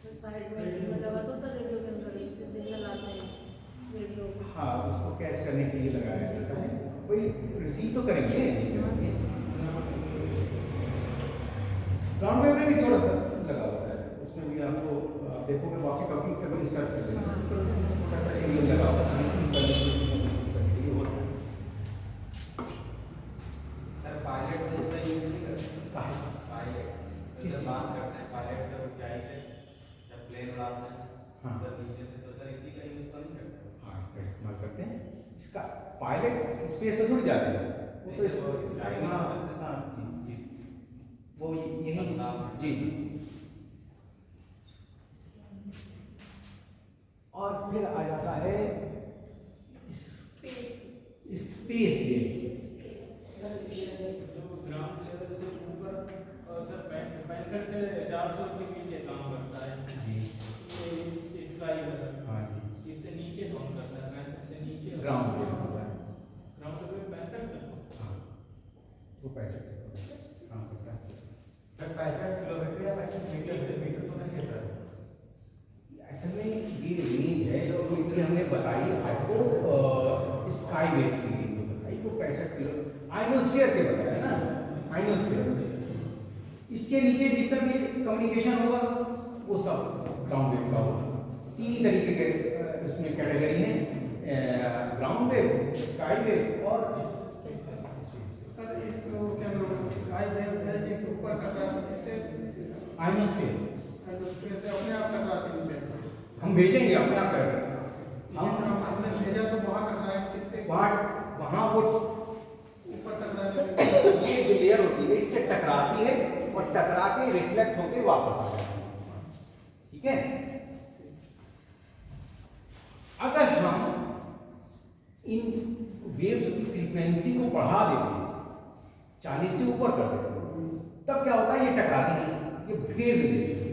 सर साइड में एंटीना लगा तो रेडियो के अंदर इससे सिग्नल आते हैं रेडियो को। हाँ, उसको कैच करने के लिए लगाया जाता है, कोई रिसीव तो करेंगे। ग्राउंड वेव में भी थोड़ा सा लगा होता है, उसमें भी आपको देखोगे वॉकी टॉकी का भी सर्च कर लेना, लगा होता है। सर पायलट तो इसका यूज नहीं करते, पायलट जब बात करते हैं पायलट से ऊंचाई से जब प्लेन उड़ाते हैं, हाँ, सर नीचे से, तो सर इसी का यूज तो नहीं करते? हाँ, इसका इस्तेमाल करते हैं। इसका पायलट स्पेस में थोड़ी जाते हैं, वो तो हाँ जी, वो यही जी। और फिर आ जाता है स्पेस वेव। जो ग्राउंड लेवल से ऊपर सर 65 से 400 के नीचे काम करता है जी, ये इसका ही सर। हाँ जी, इससे नीचे काम करता है, 65 से नीचे ग्राउंड वेव होता है। ग्राउंड वेव 65 तक। हाँ, वो 65 काम करता है। सर 65 किलोमीटर या 65 मीटर तो नहीं है सर? असल में ये रेंज है जो ये हमने बताई आपको, स्काई वेव की रेंज जो बताई वो 65 किलो, आयनोस्फीयर के बताया ना, आयनोस्फीयर। इसके नीचे जितना भी कम्युनिकेशन होगा वो सब ग्राउंड वेव का होगा। 3 ही तरीके के इसमें कैटेगरी है, ग्राउंड वेव, स्काई वेव और आयनोस्फीयर। हम भेजेंगे अपने आप कर, वहाँ वो ये जो लेयर होती है इससे टकराती है और टकरा के रिफ्लेक्ट होके वापस आ जाती है। ठीक है, अगर हम इन वेव्स की फ्रीक्वेंसी को बढ़ा देते, 40 से ऊपर कर देते, तब क्या होता है, ये टकराती नहीं, ये भेज देती है,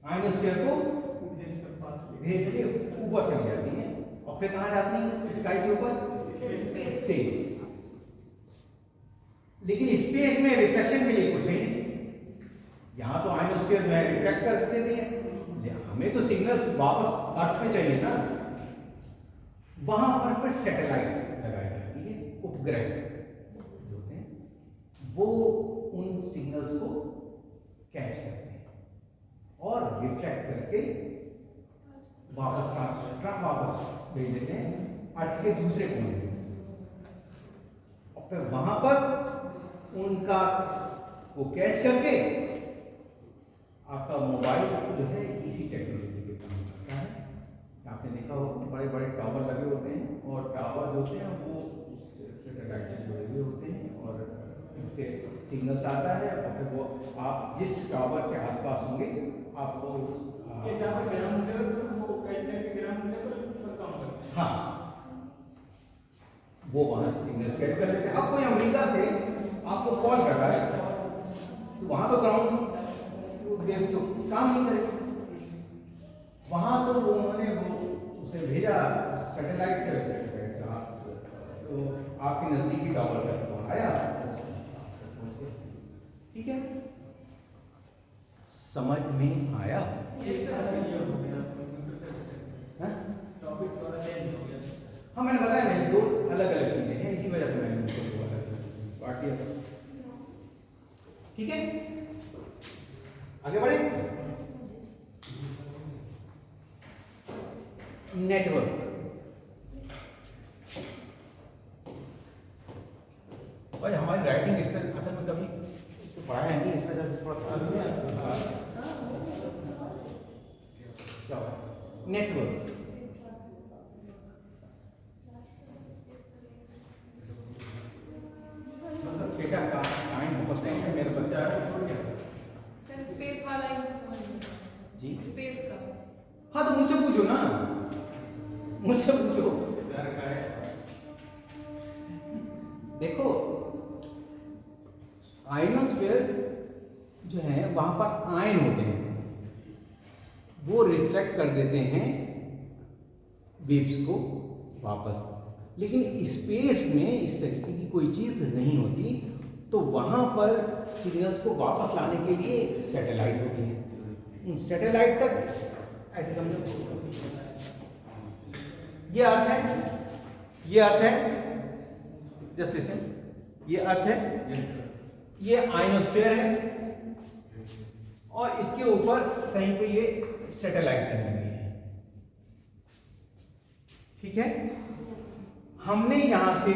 आयनोस्फीयर को भेज के ऊपर चली जाती है और और फिर कहाँ जाती है? स्काई से ऊपर स्पेस। लेकिन स्पेस में रिफ्लेक्शन के लिए कुछ है नहीं। यहाँ तो आयनोस्फीयर जो है रिफ्लेक्ट कर देते हैं, हमें तो सिग्नल्स वापस अर्थ पे चाहिए ना। वहां पर सैटेलाइट लगाई जाती है, उपग्रह जो होते हैं वो उन सिग्नल्स को कैच करते हैं और रिफ्लेक्ट करके वापस भेज देते हैं अर्थ के दूसरे कोने में। और फिर वहां पर उनका वो कैच करके आपका मोबाइल जो है इसी टेक्नोलॉजी के काम करता है। आपने देखा हो बड़े बड़े टावर लगे होते हैं और टावर जो होते हैं वो सैटेलाइट से जुड़े हुए होते हैं और उनसे सिग्नल्स आता है और फिर वो आप जिस टावर के आसपास होंगे आपको ये टावर ग्राउंड लेवल पर वो कैच करके ग्राउंड लेवल पर काम करते हैं। हाँ, वो वहां सिग्नल कैच कर लेते हैं। अब कोई अमेरिका से आपको कॉल कर रहा है तो वहां तो ग्राउंड वेव तो काम नहीं करेगी, वहां तो उन्होंने वो उसे भेजा सैटेलाइट से तो आपके नजदीकी टावर तक वो आया। ठीक है, समझ में आया? टॉपिक थोड़ा चेंज हो गया। हाँ, मैंने बताया नहीं, दो अलग अलग चीजें हैं, इसी वजह से मैंने उनको अलग बांट दिया। ठीक है, आगे बढ़े। नेटवर्क, भाई हमारी राइटिंग इस पर असल में कभी इसको पढ़ाया नहीं, इस वजह से थोड़ा नेटवर्क। बेटा का टाइम पहुंचते हैं, मेरा बच्चा सर स्पेस वाला ही समझ में जी स्पेस का। हाँ तो मुझसे पूछो ना, मुझसे पूछो। देखो आयनोस्फीयर जो है वहां पर आयन होते हैं, वो रिफ्लेक्ट कर देते हैं वेव्स को वापस। लेकिन स्पेस में इस तरीके की कोई चीज नहीं होती, तो वहां पर सिग्नल्स को वापस लाने के लिए सैटेलाइट होती है। उन सैटेलाइट तक ऐसे समझो, ये अर्थ है, ये अर्थ है, जस्ट लिसन, ये अर्थ है, ये आयनोस्फीयर है और इसके ऊपर कहीं पे ये सैटेलाइट टंगी हुई है। ठीक है, हमने यहां से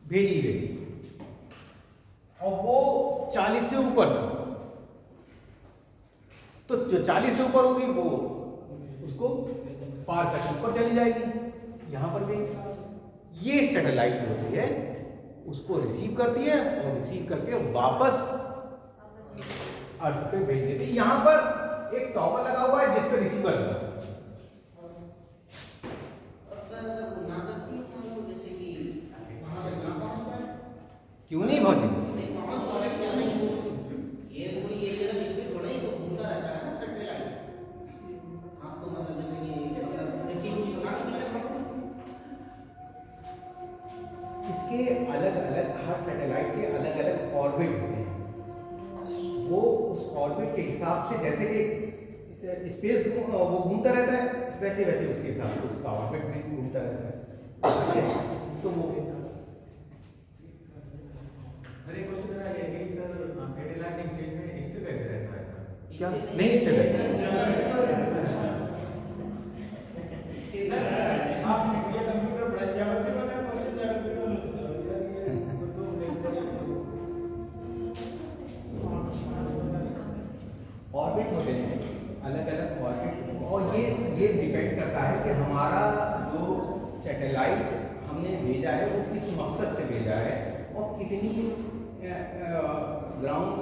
भेजी गई और वो 40 से ऊपर था, तो जो 40 से ऊपर होगी वो उसको पार करके ऊपर चली जाएगी। यहां पर भी ये सैटेलाइट जो होती है उसको रिसीव करती है और रिसीव करके वापस अर्थ पे भेज देती है। यहां पर एक टॉवर लगा हुआ है जिस पे रिसीवर लगा है। क्यों नहीं पहुंचे? इसके अलग अलग, हर सैटेलाइट के अलग अलग ऑर्बिट होते हैं। वो उस ऑर्बिट के हिसाब से, जैसे कि स्पेस वो घूमता रहता है, वैसे वैसे उसके हिसाब से उसका ऑर्बिट भी घूमता रहता है। तो वो क्या नहीं स्थिर है? आप ये कंप्यूटर पढ़ा जावा के बाद आप कैसे जावा ऑर्बिट होते हैं अलग अलग ऑर्बिट, और ये डिपेंड करता है कि हमारा जो सैटेलाइट हमने भेजा है वो किस मकसद से भेजा है और कितनी ग्राउंड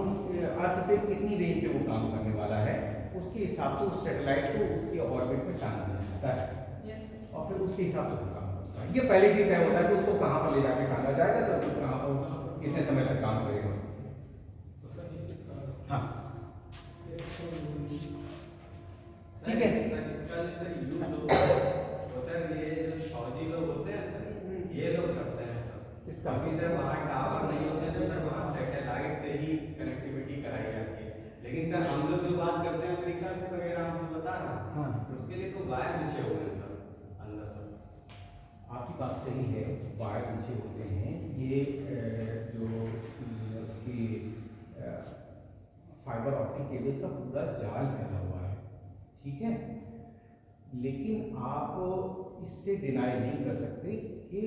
अर्थ पे कितनी रेंज पे वो काम करने वाला है, उसके हिसाब से उस सैटेलाइट को उसके ऑर्बिट में टांगा जाता है और फिर उसके हिसाब से वो काम करता है। ये पहले से तय होता है कि उसको कहाँ पर ले जाके टांगा जाएगा, तो कहाँ पर कितने समय तक काम करेगा। हाँ ठीक ठीक है। सर इसका जो सर यूज होता है तो सर ये जो फौजी लोग होते हैं सर ये लोग करते हैं सर इसका क्योंकि सर वहाँ टावर नहीं होते तो सर वहाँ सैटेलाइट से ही कनेक्टिविटी कराई जाती है। लेकिन सर हम लोग जो बात करते हैं अमेरिका से वगैरह हम जो बता रहे हैं हाँ तो उसके लिए तो वायर बिछे हुए हैं सर अंदर सर। आपकी बात सही है, वायर पीछे होते हैं ये जो उसकी फाइबर ऑप्टिक केबल का पूरा जाल फैला हुआ है, ठीक है। लेकिन आप इससे डिनाई नहीं कर सकते कि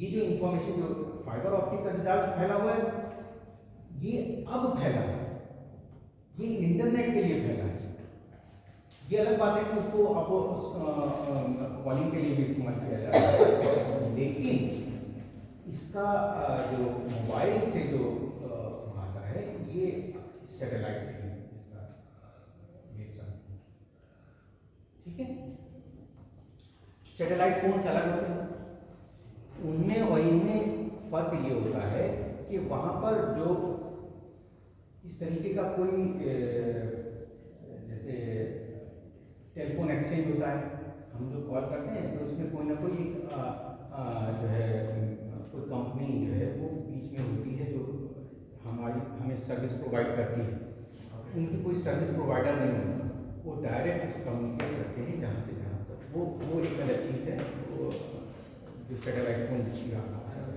ये जो इंफॉर्मेशन जो फाइबर ऑप्टिक का जाल फैला हुआ है ये अब फैला है, ये इंटरनेट के लिए फैला है। ये अलग बात है कि उसको आपको कॉलिंग के लिए भी इस्तेमाल किया जा रहा है, लेकिन इसका जो मोबाइल से जो आता है ये सैटेलाइट से ही इसका वेव चलता है, ठीक है। सैटेलाइट फोन से अलग होते हैं, उनमें और इनमें फर्क ये होता है कि वहाँ पर जो इस तरीके का कोई जैसे टेलीफोन एक्सचेंज होता है, हम जो कॉल करते हैं तो उसमें कोई ना कोई जो है कोई कंपनी जो है वो बीच में होती है जो हमें सर्विस प्रोवाइड करती है। उनकी कोई सर्विस प्रोवाइडर नहीं होता, वो डायरेक्ट कम्युनिकेट करते हैं जहाँ से जहाँ तक, वो एक अलग चीज़ है। वो जो सैटेलाइट फोन जिसकी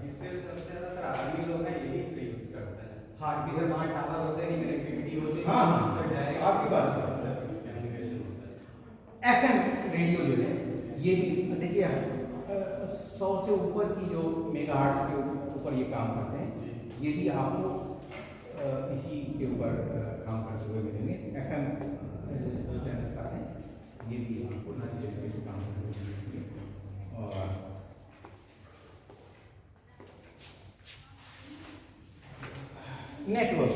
इसके सबसे ज़्यादा सर आदमी लोग हैं यही इसलिए यूज़ करते हैं। हाँ कि सर वहाँ टावर होते नहीं, कनेक्टिविटी होती हाँ हाँ सर डायरेक्ट आपकी बात कम्युनिकेशन होता है। FM रेडियो जो है ये भी देखिए 100 से ऊपर की जो मेगाहर्ट्ज़ के ऊपर ये काम करते हैं, ये भी आपको इसी के ऊपर काम करते हुए मिलेंगे। FM जो चैनल आते हैं ये भी आपको इसी तरीके से काम करते हुए मिलेंगे। और नेटवर्क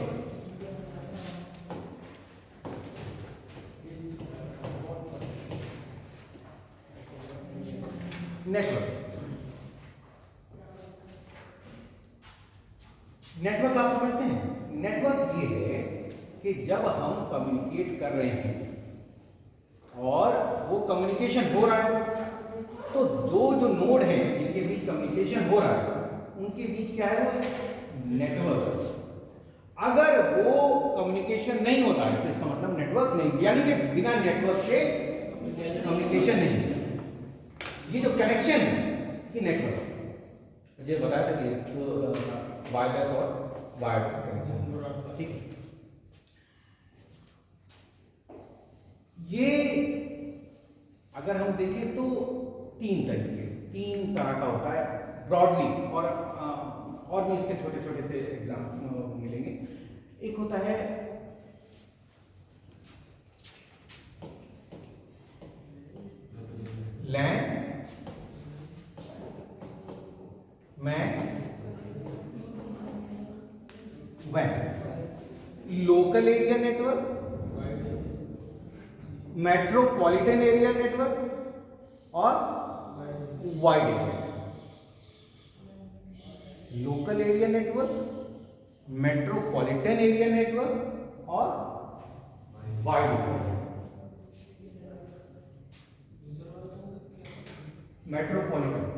नेटवर्क आप समझते हैं? नेटवर्क ये है कि जब हम कम्युनिकेट कर रहे हैं और वो कम्युनिकेशन हो रहा है तो जो नोड हैं जिनके बीच कम्युनिकेशन हो रहा है उनके बीच क्या है वो नेटवर्क। अगर वो कम्युनिकेशन नहीं होता है तो इसका मतलब नेटवर्क नहीं, यानी कि बिना नेटवर्क के कम्युनिकेशन नहीं। ये जो कनेक्शन है ये नेटवर्क मुझे बताया था कि तो वायरलेस और वायर्ड कनेक्शन, ठीक है। ये अगर हम देखें तो तीन तरह का होता है ब्रॉडली, और भी इसके छोटे छोटे से एग्जाम्पल मिलेंगे। एक होता है लैंड, मैन, वैन, local area network, metropolitan area network और wide area. Local area network, metropolitan area network और वाइड एरिया। मेट्रोपॉलिटन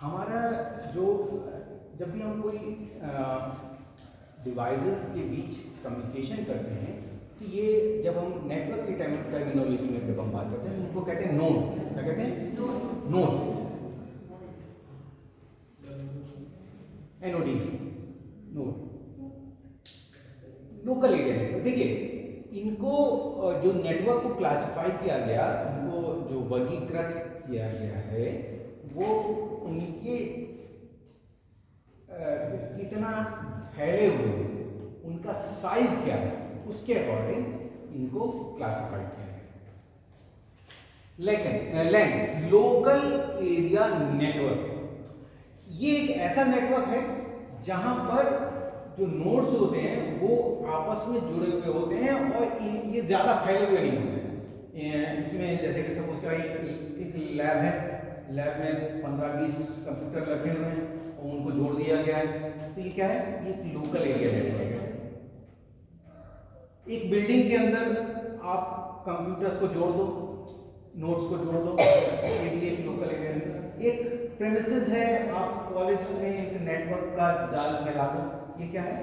हमारा जो जब भी हम कोई डिवाइसेस के बीच कम्युनिकेशन करते हैं तो ये जब हम नेटवर्क की टर्मिनोलॉजी में जब हम बात करते हैं तो उनको कहते हैं नोड। क्या कहते हैं? Node, NOD, node. Local area network, देखिए इनको जो नेटवर्क को क्लासिफाई किया गया, उनको जो वर्गीकृत किया गया है वो उनके कितना फैले हुए, उनका साइज क्या है उसके अकॉर्डिंग इनको क्लासिफाई किया गया। लेकिन लोकल एरिया नेटवर्क ये एक ऐसा नेटवर्क है जहां पर जो नोड्स होते हैं वो आपस में जुड़े हुए होते हैं और ये ज़्यादा फैले हुए नहीं होते हैं। इसमें जैसे कि सपोज का एक लैब है, लैब में 15-20 कंप्यूटर रखे हुए हैं और उनको जोड़ दिया गया है, तो ये क्या है, ये एक लोकल एरिया नेटवर्क है। एक बिल्डिंग के अंदर आप कंप्यूटर्स को जोड़ दो, नोट्स को जोड़ दो, ये भी एक लोकल एरिया नेटवर्क। एक प्रेमिसेस है, आप कॉलेज में एक नेटवर्क का जाल फैला दो, ये क्या है,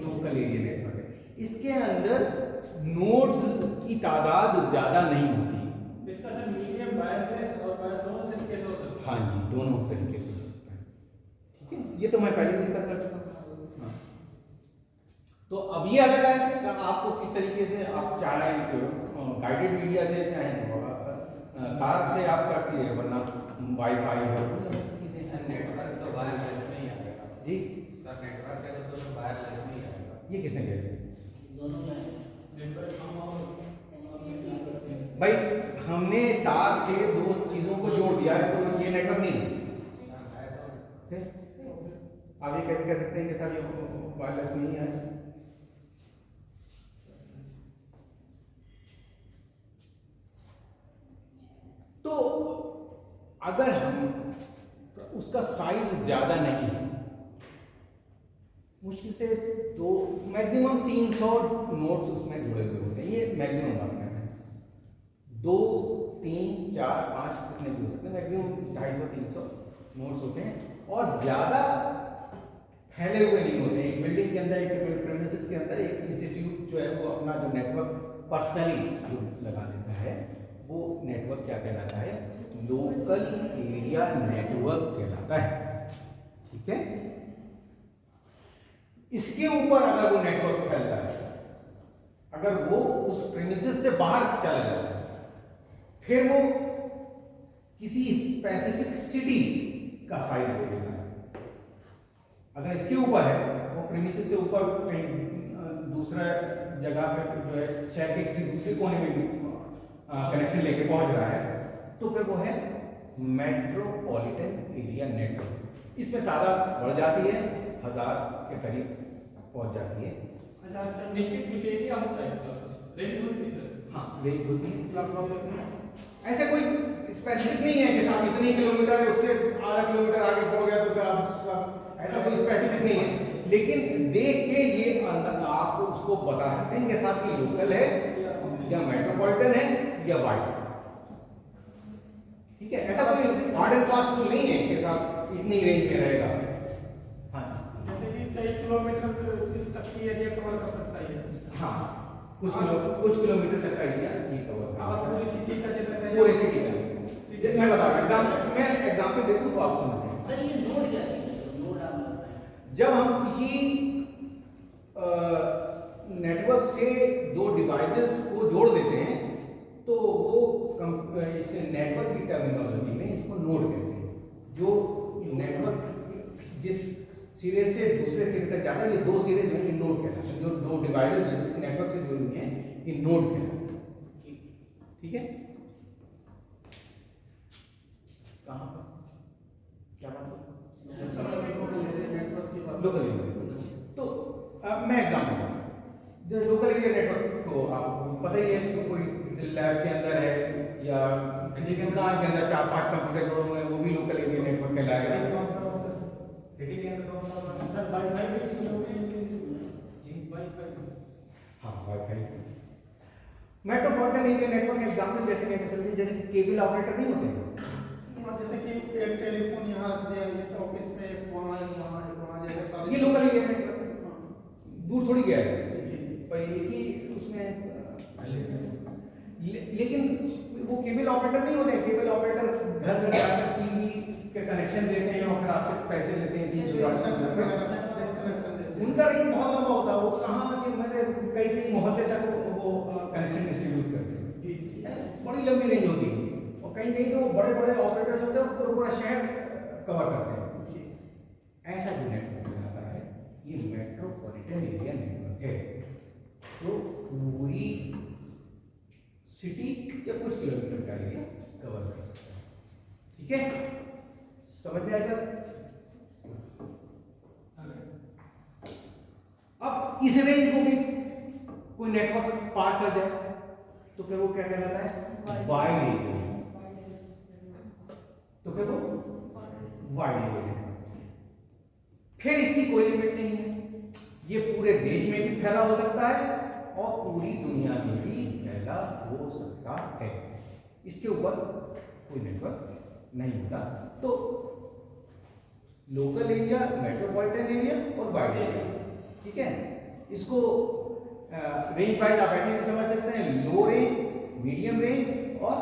लोकल एरिया नेटवर्क है। इसके अंदर नोड्स की तादाद ज्यादा नहीं होती। इसका सर मीडियम वायरलेस और वायर दोनों तरीके से हो सकता है। हाँ जी, दोनों तरीके से हो सकता है। ठीक है, ये तो मैं पहले ही जिक्र कर चुका हूँ। हाँ। तो अब ये अलग है कि आपको किस तरीके से आप चाहें गाइडेड मीडिया से, चाहे तार से आप करती है, वरना वाईफाई है, नेटवर्क तो वायरलेस में ही आएगा जी। सर नेटवर्क है तो वायरलेस में ही आएगा। ये किसने कह दिया? दोनों में नेटवर्क हम भाई हमने तार से दो चीजों को जोड़ दिया है तो ये नेटवर्क नहीं है। आप ये कैसे कह सकते हैं कि सर ये वायरलेस नहीं है? तो अगर हम उसका साइज ज्यादा नहीं है, मुश्किल से दो मैक्सिमम 300 नोट्स उसमें जुड़े हुए होते हैं, ये मैक्सिमम बात कर रहे हैं। 2, 3, 4, 5 कितने भी हो सकते हैं, मैक्सिमम 250-300 नोट्स होते हैं और ज़्यादा फैले हुए नहीं होते हैं। एक बिल्डिंग के अंदर, एक प्रेमिसेस के अंदर एक इंस्टीट्यूट जो है वो अपना जो नेटवर्क पर्सनली जो लगा देता है, वो नेटवर्क क्या कहलाता है, लोकल एरिया नेटवर्क कहलाता है। ठीक है, इसके ऊपर अगर वो नेटवर्क फैलता है, अगर वो उस प्रेमिसेस से बाहर चला जाता है, फिर वो किसी स्पेसिफिक सिटी का साइज ले लेता है। अगर इसके ऊपर है, वो प्रेमिसेस से ऊपर कहीं दूसरा जगह पे जो है शहर के किसी दूसरे कोने में भी कनेक्शन लेके पहुंच रहा है, तो फिर वो है मेट्रोपॉलिटन एरिया नेटवर्क। इसमें तादाद बढ़ जाती है, 1000 के करीब पहुंच जाती है। निश्चित कुछ एरिया होता है इसका, रेंज होती है सर। हाँ, रेंज होती है। ऐसा कोई स्पेसिफिक नहीं है कि आप इतने किलोमीटर है, उससे आधा किलोमीटर आगे पहुंच गया तो आप, ऐसा कोई स्पेसिफिक नहीं है। लेकिन देख के ये अंदर आप उसको बता सकते हैं कि साथ की लोकल है या मेट्रोपॉलिटन है या वाइड। ठीक है, ऐसा कोई हार्ड एंड फास्ट रूल नहीं है कि साहब इतनी रेंज में रहेगा। हाँ, जैसे कि कई किलोमीटर तक की एरिया कवर कर सकता है। हाँ, कुछ किलोमीटर तक का एरिया ये कवर कर और पूरी सिटी का जितना पूरी सिटी का। मैं बता रहा हूँ, मैं एग्जाम्पल दे दूँ तो आप समझें। सर ये नोड क्या चीज है? नोड आप बताएं। जब हम किसी नेटवर्क से दो डिवाइसेस को जोड़ देते हैं तो वो इस नेटवर्क की टर्मिनोलॉजी में इसको नोड कहते हैं। जो नेटवर्क जिस सिरे से दूसरे सिरे तक जाता है, ये दो सिरे जो है ये नोड कहलाते हैं। जो दो डिवाइसेस नेटवर्क से जुड़ी हुई हैं ये नोड कहलाते हैं। ठीक है, कहाँ पर क्या बात है? Local area. तो अब मैं एग्जाम्पल दूँ, जो लोकल एरिया नेटवर्क तो आपको पता ही है कि कोई लैब के अंदर है या किसी के दुकान के अंदर 4-5 कंप्यूटर जोड़े हुए हैं, वो भी लोकल एरिया नेटवर्क कहलाएगा। सिटी के अंदर सर वाईफाई भी जी वाईफाई। हाँ, wifi. Metropolitan area network example जैसे कैसे समझे, जैसे केबल ऑपरेटर नहीं होते, जैसे कि एक टेलीफोन यहाँ रख दिया, ये ऑफिस में एक वहाँ जैसे ये लोकल एरिया नेटवर्क है, दूर थोड़ी गया है पर एक ही उसमें लेकिन वो केबल ऑपरेटर नहीं होते। केबल ऑपरेटर घर घर जाकर टीवी के कनेक्शन देते हैं और फिर आपसे पैसे लेते हैं। उनका रेंज बहुत लंबा होता है, वो कहाँ के मैंने कई मोहल्ले तक वो कनेक्शन डिस्ट्रीब्यूट करते हैं, बड़ी लंबी रेंज होती है। और कहीं कहीं तो बड़े बड़े ऑपरेटर्स होते हैं, पूरा शहर कवर करते हैं। ऐसा जो नेटवर्क आता है ये मेट्रोपॉलिटन एरिया नेटवर्क है, जो पूरी सिटी या कुछ किलोमीटर का एरिया कवर कर सकता है। ठीक है, समझ में आएगा? इस रेंज को भी कोई नेटवर्क पार कर जाए तो फिर वो क्या कहलाता है? Wide area. तो फिर वो वाइड एरिया। फिर इसकी कोई लिमिट नहीं है, ये पूरे देश में भी फैला हो सकता है और पूरी दुनिया में भी फैला हो सकता है। इसके ऊपर कोई नेटवर्क नहीं होता। तो लोकल एरिया, मेट्रोपॉलिटन एरिया और वाइड एरिया, ठीक है। इसको रेंज वाइज आप ऐसे भी समझ सकते हैं, लो रेंज, मीडियम रेंज और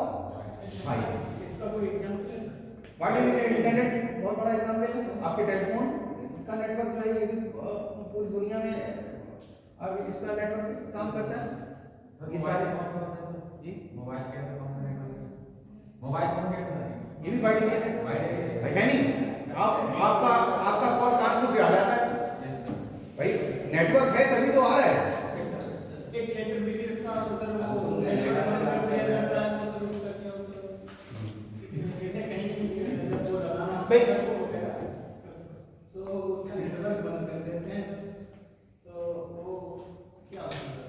हाई रेंज। इसका कोई एग्जांपल है? वाइड एरिया इंटरनेट बहुत बड़ा एग्जाम्पल है। आपके टेलीफोन का नेटवर्क जो है ये भी पूरी दुनिया में अब इसका नेटवर्क काम करता है। ये सारे जी मोबाइल के अंदर कौन सा नेटवर्क है? मोबाइल फोन के अंदर ये भी वाइड एरिया नेटवर्क वाइड है नहीं? आपका कॉल कानपुर से आ जाता है भाई, नेटवर्क है तभी तो आ रहा है। एक क्षेत्र विशेष का सर वो नेटवर्क करता है तो उसका क्या होता है? जैसे कहीं वो लगाना भाई तो उसका नेटवर्क बंद कर देते हैं तो वो क्या होता है?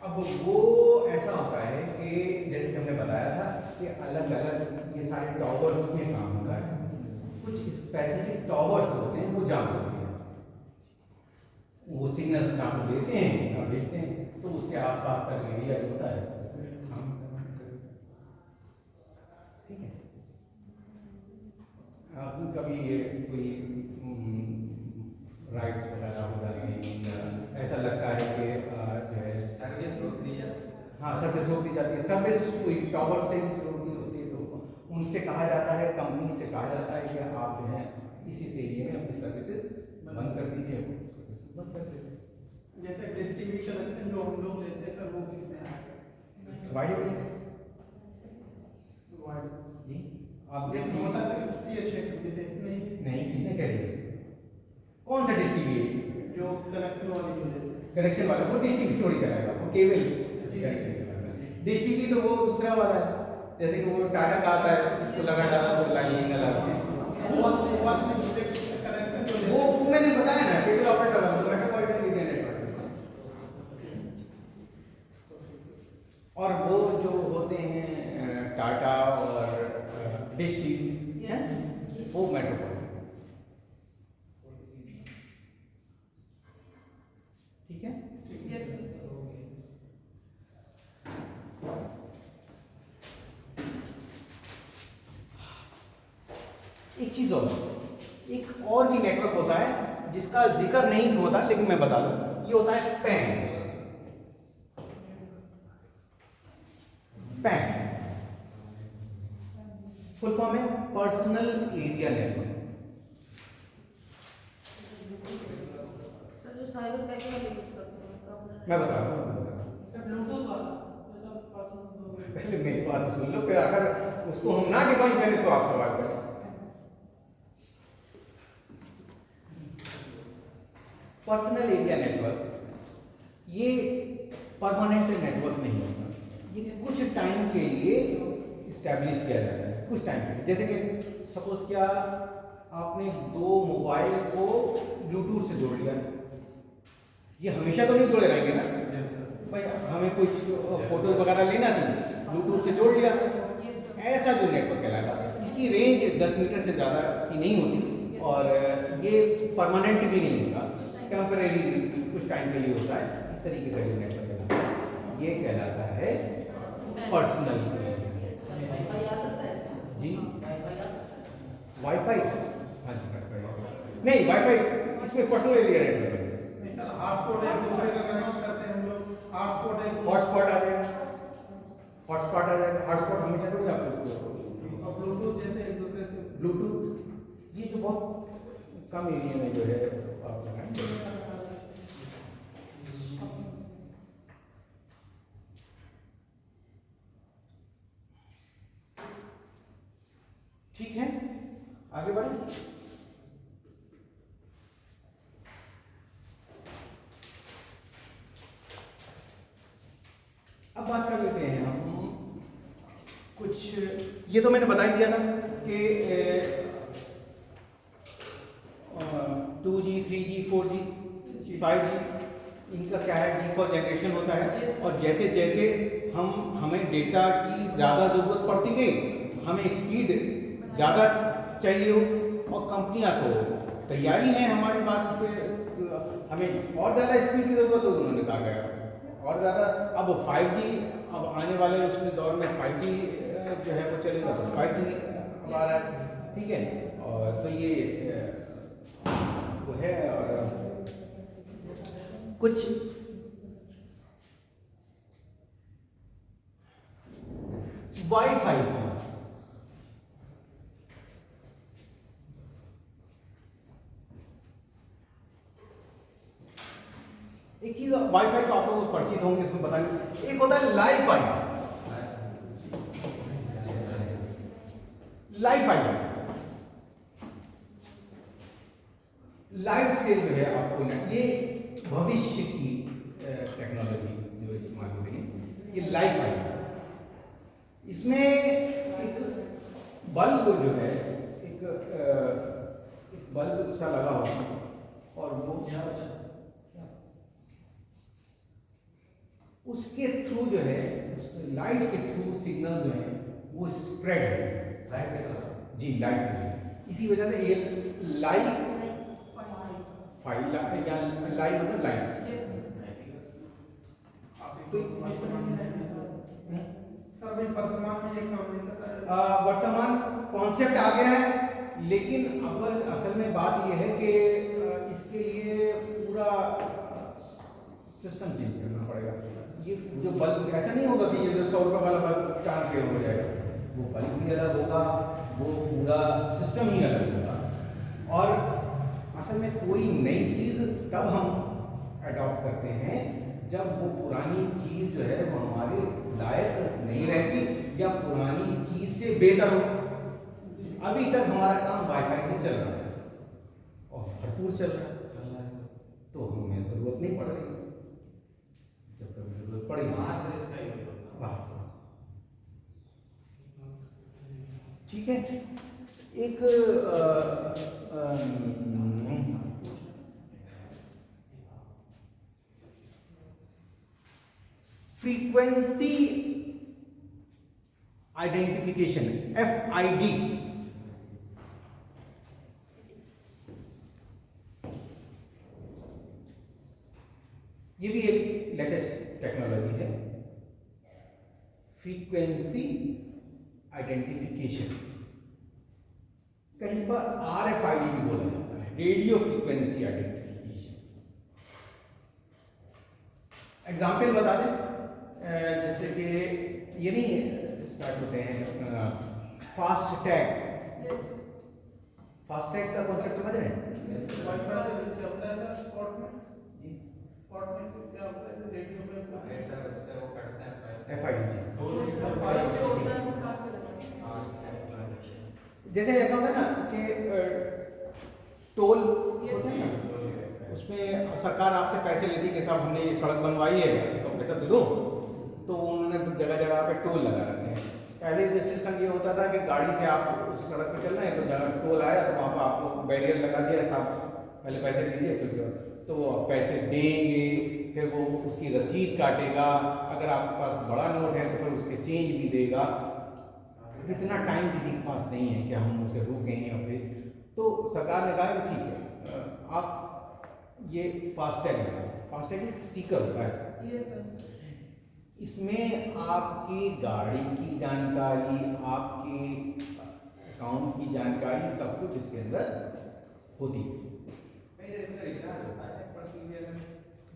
अब वो ऐसा होता है कि जैसे कि हमने बताया था कि अलग अलग ये सारे टॉवर्स में काम होता है। कुछ स्पेसिफिक टॉवर्स होते हैं वो जाम होते हैं, वो सिग्नल्स जहाँ पर लेते हैं और भेजते हैं, तो उसके आसपास का एरिया जो होता है ठीक है। कभी ये कोई राइट्स वगैरह हो जाते हैं, ऐसा लगता है कि जो है सर्विस रोक दी जाती है। हाँ सर्विस रोक दी जाती है। सर्विस कोई टावर से होती है तो उनसे कहा जाता है, कंपनी से कहा जाता है कि आप जो है इस एरिया में अपनी सर्विसेज बंद कर दीजिए, बंद कर देते हैं। जैसे डिश टीवी कनेक्शन जो हम लोग लेते हैं सर वो किसमें आएगा? वाइड एरिया जी आप डिश होता है ये क्षेत्र विशेष में ही नहीं, किसने कह रही है? कौन सा डिश टीवी है? जो कनेक्शन वाली जो लेते हैं कनेक्शन वाला वो डिश टीवी थोड़ी कराएगा, वो केबल कनेक्शन कराएगा। डिश टीवी तो वो दूसरा वाला है, जैसे कि वो टाटा का आता है, इसको लगा डाला तो लाइन लगा दी। वो मैंने बताया ना, केबल ऑपरेटर वाला मेट्रोपॉलिटन एरिया नेटवर्क। और वो जो होते हैं टाटा और डिश टीवी है वो मेट्रोपॉलिटन, ठीक है। एक चीज और, एक और भी नेटवर्क होता है जिसका जिक्र नहीं होता लेकिन मैं बता दूं, ये होता है पैन। पैन फुल फॉर्म है पर्सनल एरिया नेटवर्क। सर जो साइबर कैफे वाले यूज करते हैं कब मैं बता रहा हूँ, सर ब्लूटूथ वाला जैसा पर्सनल पहले मेरी बात तो सुन लो, फिर अगर उसको हम ना डिफाइन करें तो आप सवाल करें। पर्सनल एरिया नेटवर्क ये परमानेंट नेटवर्क नहीं होता, ये कुछ टाइम के लिए इस्टेब्लिश किया जाता है, कुछ टाइम के लिए। जैसे कि सपोज क्या आपने दो मोबाइल को ब्लूटूथ से जोड़ लिया, ये हमेशा तो नहीं जोड़े रहेंगे ना भाई, हमें कुछ फोटो वगैरह लेना नहीं, ब्लूटूथ से जोड़ लिया, ऐसा जो नेटवर्क कहलाता। इसकी रेंज 10 मीटर से ज़्यादा की नहीं होती और ये परमानेंट भी नहीं होता, टेम्परेरी कुछ टाइम के लिए होता है। इस तरीके का जो नेटवर्क कहलाता है ये कहलाता है पर्सनल वाईफाई आ सकता है इसमें? जी। वाईफाई आ सकता है? वाईफाई, हाँ जी वाईफाई नहीं, वाईफाई इसमें पर्सनल एरिया नेटवर्क है। नहीं सर हॉटस्पॉट एक दूसरे का कनेक्ट करते हैं हम लोग, हॉटस्पॉट एक हॉटस्पॉट आ जाएगा, हॉटस्पॉट आ जाएगा। हॉटस्पॉट हमेशा थोड़ी आपको, और ब्लूटूथ जैसे एक दूसरे से ब्लूटूथ ये जो बहुत कम एरिया में जो है आप लगाएंगे। ठीक है, आगे बढ़े। अब बात कर लेते हैं हम कुछ, ये तो मैंने बता ही दिया ना कि 2G, 2G 3G 4G 5G, इनका क्या है, डिफ़ॉल्ट जनरेशन होता है। और जैसे जैसे हमें डेटा की ज़्यादा ज़रूरत पड़ती गई, हमें स्पीड ज़्यादा चाहिए हो, और कंपनियां तो तैयारी हैं हमारी बात पे, हमें और ज़्यादा स्पीड की ज़रूरत है, उन्होंने कहा गया और ज़्यादा। अब 5G, अब आने वाले उसमें दौर में 5G जो है वो चलेगा, तो 5G अब आ रहा है, ठीक है। और तो ये वो है। और कुछ वाईफाई, एक चीज वाईफाई तो आप लोग परिचित होंगे, इसमें बताएंगे। एक होता है लाइव फाई। लाइव से जो है आपको ना, ये भविष्य की टेक्नोलॉजी जो इस्तेमाल हो रही है, ये लाइव फाई। इसमें एक बल्ब जो है, एक बल्ब सा लगा हुआ है, और वो उसके थ्रू जो है, उस लाइट के थ्रू सिग्नल जो है वो स्प्रेड है। लाइट के तरफ जी, लाइट के, इसी वजह से ये लाइव फाइल या लाइव मतलब लाइट। तो सर अभी वर्तमान में ये काम नहीं कर रहा है। वर्तमान कॉन्सेप्ट आ गया है, लेकिन असल में बात यह है कि इसके लिए पूरा सिस्टम चेंज करना पड़ेगा। ये जो बल्ब ऐसा नहीं होगा कि ये जो 100 रुपये वाला बल्ब चार पे हो जाएगा, वो बल्ब भी अलग होगा, वो पूरा सिस्टम ही अलग होगा। और असल में कोई नई चीज़ तब हम अडॉप्ट करते हैं जब वो पुरानी चीज़ जो है वो हमारे लायक नहीं रहती, या पुरानी चीज़ से बेहतर हो। अभी तक हमारा काम वाईफाई से चल रहा है और भरपूर चल रहा है, तो हमें ज़रूरत नहीं पड़ रही। जब कभी ज़रूरत पड़ेगी वाह, ठीक है। एक फ्रीक्वेंसी आइडेंटिफिकेशन, FID, ये भी एक लेटेस्ट टेक्नोलॉजी है। फ्रीक्वेंसी आइडेंटिफिकेशन, कहीं पर RFID भी बोला जाता है, रेडियो फ्रीक्वेंसी आइडेंटिफिकेशन। एग्जाम्पल बता दें, जैसे कि ये नहीं स्टार्ट होते हैं फास्ट टैग। फास्ट टैग का कॉन्सेप्ट समझ रहे हैं? वाईफाई से क्या होता है स्पॉट में से क्या होता है, रेडियो पे ऐसा उससे वो करते हैं पैसे। FID जी। हाँ, जैसे ऐसा होता है ना कि टोल होते हैं ना, उसमें सरकार आपसे पैसे लेती है कि साहब हमने ये सड़क बनवाई है, इसका पैसा दे दो, तो उन्होंने जगह जगह पे टोल लगा रखे हैं। पहले जो सिस्टम ये होता था कि गाड़ी से आप उस सड़क पे चल रहे हैं, तो जहाँ टोल आया तो वहाँ पर आपको बैरियर लगा दिया, साहब पहले पैसे दीजिए, तो वो पैसे देंगे, फिर वो उसकी रसीद काटेगा, अगर आपके पास बड़ा नोट है तो फिर उसके चेंज भी देगा। इतना टाइम किसी के पास नहीं है कि हम उसे रोकें, या फिर तो सरकार ने कहा कि ठीक है, आप ये फास्टैग लगाओ। फास्टैग एक स्टिकर होता है, इसमें आपकी गाड़ी की जानकारी, आपके अकाउंट की जानकारी, सब कुछ इसके अंदर होती है। इसमें रिचार्ज होता है पर्सनली,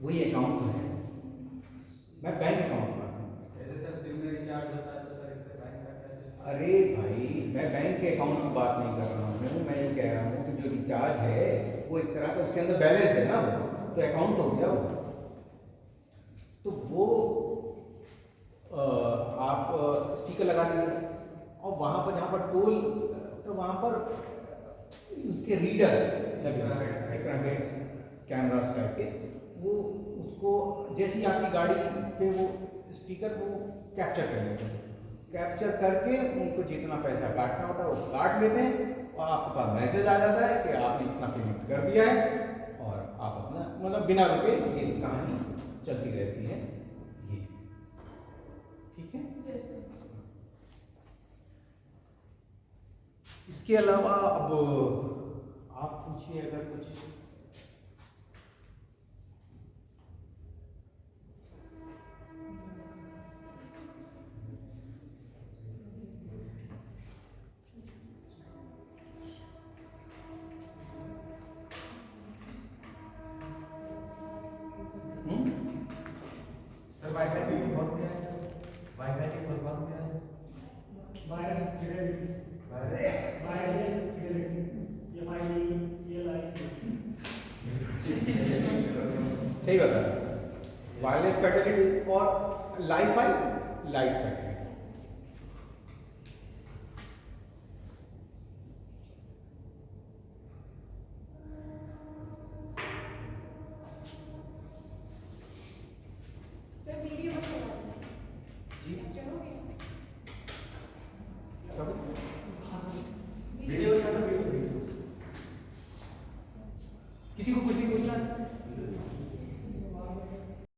वही अकाउंट तो है, मैं बैंक अकाउंट की बात नहीं। जैसे सर सिम में रिचार्ज होता है तो सर इससे बैंक का क्या? अरे भाई, मैं बैंक के अकाउंट की बात नहीं कर रहा हूँ, मैं ये कह रहा हूँ कि जो रिचार्ज है वो एक तरह का उसके अंदर बैलेंस है ना, वो तो अकाउंट हो गया वो। तो वो आप स्टिकर लगा दीजिए, और वहाँ पर जहाँ पर टोल, तो वहाँ पर उसके रीडर लगे हुए हैं, एक तरह के कैमरास टाइप के, वो उसको जैसी आपकी गाड़ी पे वो स्टिकर वो कैप्चर कर लेते हैं। कैप्चर करके उनको जितना पैसा काटना होता है वो काट लेते हैं, और आपके पास मैसेज आ जाता है कि आपने इतना पेमेंट कर दिया है, आप अपना मतलब बिना रुके ये कहानी चलती रहती है ये, ठीक है। Yes, sir. इसके अलावा अब आप पूछिए अगर कुछ। सर वाईफाई की फुल फॉर्म क्या है? वाईफाई की फुल फॉर्म क्या है? वायरस फिडेलिटी, वायरलेस फिडेलिटी, ये माइनी ये लाइन सही बता, वायरलेस फैसिलिटी और लाइट फैसिलिटी। सर वीडियो बना जी चलोगे? वीडियो किसी को कुछ